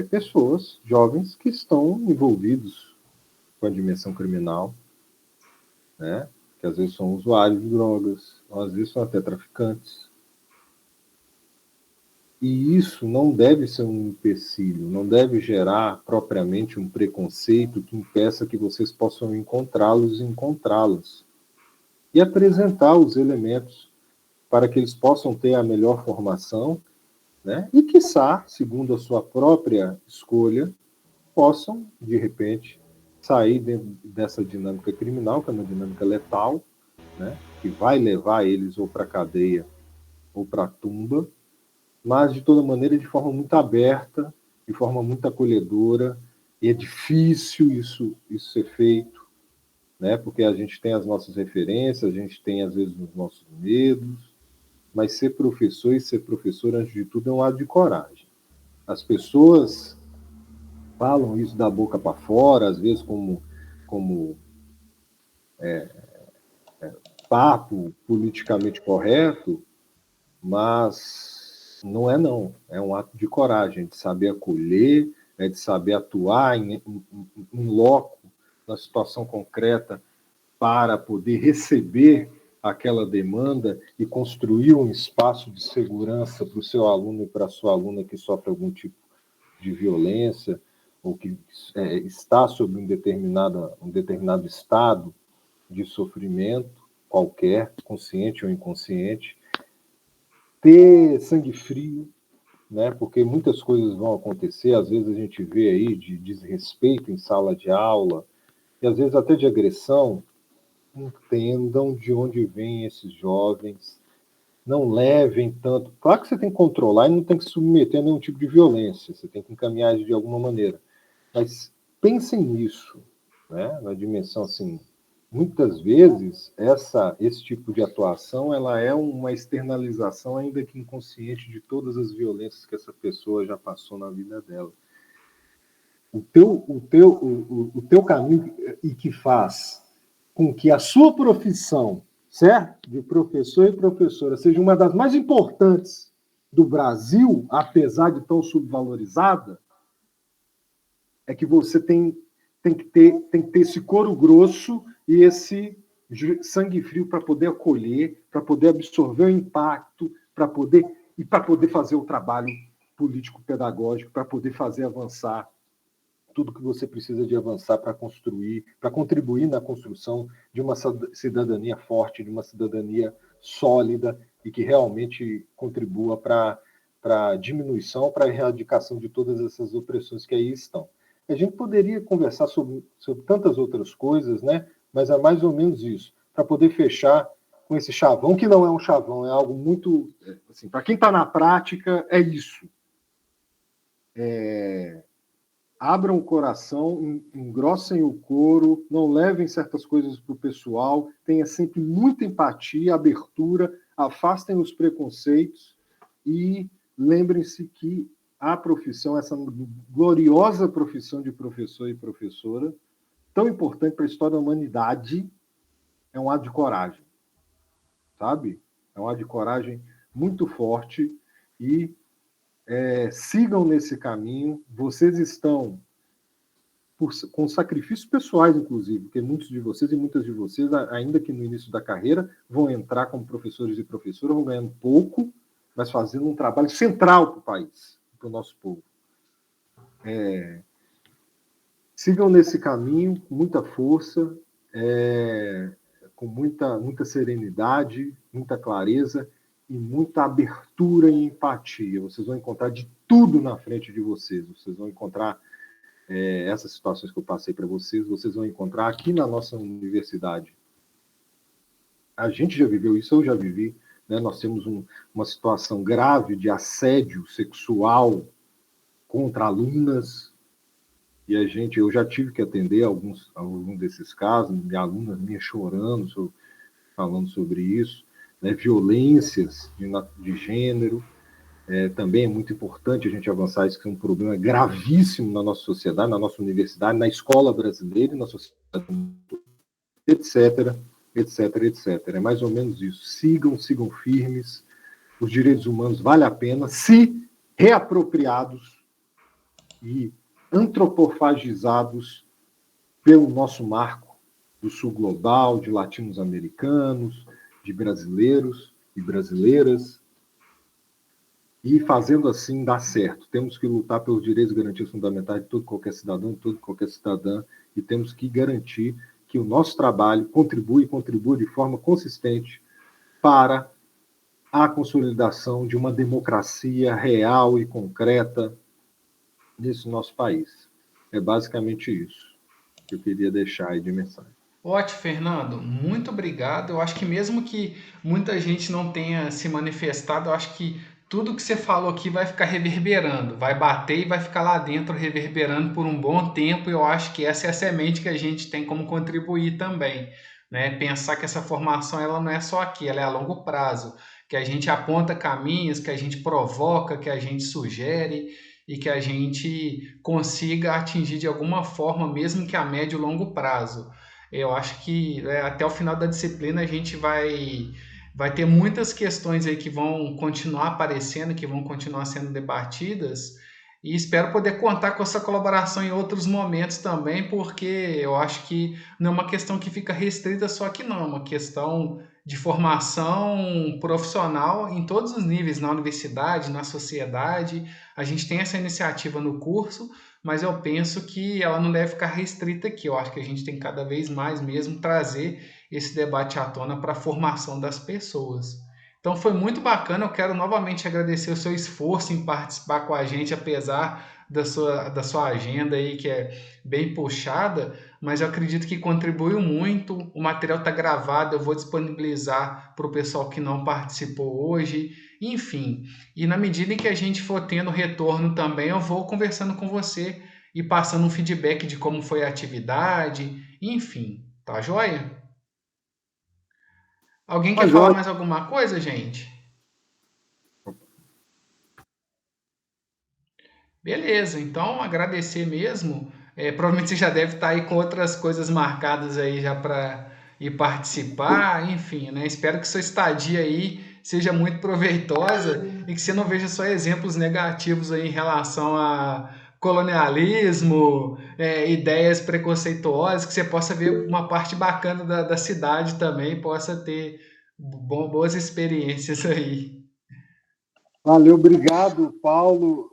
B: pessoas, jovens, que estão envolvidos com a dimensão criminal, né? Que às vezes são usuários de drogas, ou às vezes são até traficantes. E isso não deve ser um empecilho, não deve gerar propriamente um preconceito que impeça que vocês possam encontrá-los e encontrá-las. E apresentar os elementos para que eles possam ter a melhor formação, né? E, quiçá, segundo a sua própria escolha, possam, de repente, sair dessa dinâmica criminal, que é uma dinâmica letal, né? Que vai levar eles ou para a cadeia ou para a tumba, mas, de toda maneira, de forma muito aberta, de forma muito acolhedora, e é difícil isso ser feito, né? Porque a gente tem as nossas referências, a gente tem, às vezes, os nossos medos, mas ser professor e ser professor, antes de tudo, é um ato de coragem. As pessoas falam isso da boca para fora, às vezes como papo politicamente correto, mas não é não. É um ato de coragem, de saber acolher, de saber atuar em loco, na situação concreta, para poder receber aquela demanda e construir um espaço de segurança para o seu aluno e para a sua aluna que sofre algum tipo de violência ou que está sob um determinado estado de sofrimento qualquer, consciente ou inconsciente. Ter sangue frio, né? Porque muitas coisas vão acontecer, às vezes a gente vê aí de desrespeito em sala de aula, e às vezes até de agressão. Entendam de onde vêm esses jovens, não levem tanto. Claro que você tem que controlar e não tem que submeter a nenhum tipo de violência, você tem que encaminhar de alguma maneira. Mas pensem nisso, né? Na dimensão assim. Muitas vezes esse tipo de atuação ela é uma externalização, ainda que inconsciente, de todas as violências que essa pessoa já passou na vida dela. O teu caminho e que faz com que a sua profissão, certo, de professor e professora, seja uma das mais importantes do Brasil, apesar de tão subvalorizada, é que você tem que ter esse couro grosso e esse sangue frio para poder acolher, para poder absorver o impacto, para poder fazer o trabalho político-pedagógico, para poder fazer avançar tudo que você precisa de avançar para construir, para contribuir na construção de uma cidadania forte, de uma cidadania sólida e que realmente contribua para a diminuição, para a erradicação de todas essas opressões que aí estão. A gente poderia conversar sobre tantas outras coisas, né? Mas é mais ou menos isso, para poder fechar com esse chavão, que não é um chavão, é algo muito... Assim, para quem está na prática, é isso. Abram o coração, engrossem o couro, não levem certas coisas para o pessoal, tenha sempre muita empatia, abertura, afastem os preconceitos e lembrem-se que a profissão, essa gloriosa profissão de professor e professora, tão importante para a história da humanidade, é um ato de coragem, sabe? É um ato de coragem muito forte e sigam nesse caminho. Vocês estão com sacrifícios pessoais, inclusive, porque muitos de vocês e muitas de vocês, ainda que no início da carreira, vão entrar como professores e professoras, vão ganhando pouco, mas fazendo um trabalho central para o país, para o nosso povo. Sigam nesse caminho, com muita força, com muita serenidade, muita clareza e muita abertura e empatia. Vocês vão encontrar de tudo na frente de vocês. Vocês vão encontrar essas situações que eu passei para vocês, vocês vão encontrar aqui na nossa universidade. A gente já viveu isso, eu já vivi. Né? Nós temos uma situação grave de assédio sexual contra alunas, e eu já tive que atender alguns desses casos, de alunas minhas chorando, falando sobre isso, né? Violências de gênero, também é muito importante a gente avançar isso, que é um problema gravíssimo na nossa sociedade, na nossa universidade, na escola brasileira e na sociedade, etc, etc, etc. É mais ou menos isso. Sigam firmes, os direitos humanos vale a pena, se reapropriados e antropofagizados pelo nosso marco do sul global, de latinos-americanos, de brasileiros e brasileiras, e fazendo assim dá certo. Temos que lutar pelos direitos e garantias fundamentais de todo e qualquer cidadão, de toda e qualquer cidadã, e temos que garantir que o nosso trabalho contribua de forma consistente para a consolidação de uma democracia real e concreta nesse nosso país. É basicamente isso que eu queria deixar aí de mensagem.
A: Ótimo, Fernando. Muito obrigado. Eu acho que mesmo que muita gente não tenha se manifestado, eu acho que tudo que você falou aqui vai ficar reverberando, vai bater e vai ficar lá dentro reverberando por um bom tempo. E eu acho que essa é a semente que a gente tem como contribuir também, né? Pensar que essa formação ela não é só aqui, ela é a longo prazo, que a gente aponta caminhos, que a gente provoca, que a gente sugere e que a gente consiga atingir de alguma forma, mesmo que a médio e longo prazo. Eu acho que até o final da disciplina a gente vai ter muitas questões aí que vão continuar aparecendo, que vão continuar sendo debatidas, e espero poder contar com essa colaboração em outros momentos também, porque eu acho que não é uma questão que fica restrita só aqui, não, é uma questão de formação profissional em todos os níveis, na universidade, na sociedade. A gente tem essa iniciativa no curso, mas eu penso que ela não deve ficar restrita aqui. Eu acho que a gente tem cada vez mais mesmo trazer esse debate à tona para a formação das pessoas. Então foi muito bacana, eu quero novamente agradecer o seu esforço em participar com a gente, apesar da sua agenda aí que é bem puxada, mas eu acredito que contribuiu muito, o material está gravado, eu vou disponibilizar para o pessoal que não participou hoje, enfim. E na medida em que a gente for tendo retorno também, eu vou conversando com você e passando um feedback de como foi a atividade, enfim, tá joia? Alguém quer
B: Mas,
A: falar
B: olha,
A: mais alguma coisa, gente? Beleza, então agradecer mesmo. Provavelmente você já deve estar aí com outras coisas marcadas aí já para ir participar, enfim, né? Espero que sua estadia aí seja muito proveitosa e que você não veja só exemplos negativos aí em relação a colonialismo, ideias preconceituosas, que você possa ver uma parte bacana da cidade também, possa ter boas experiências aí.
B: valeu, obrigado, Paulo.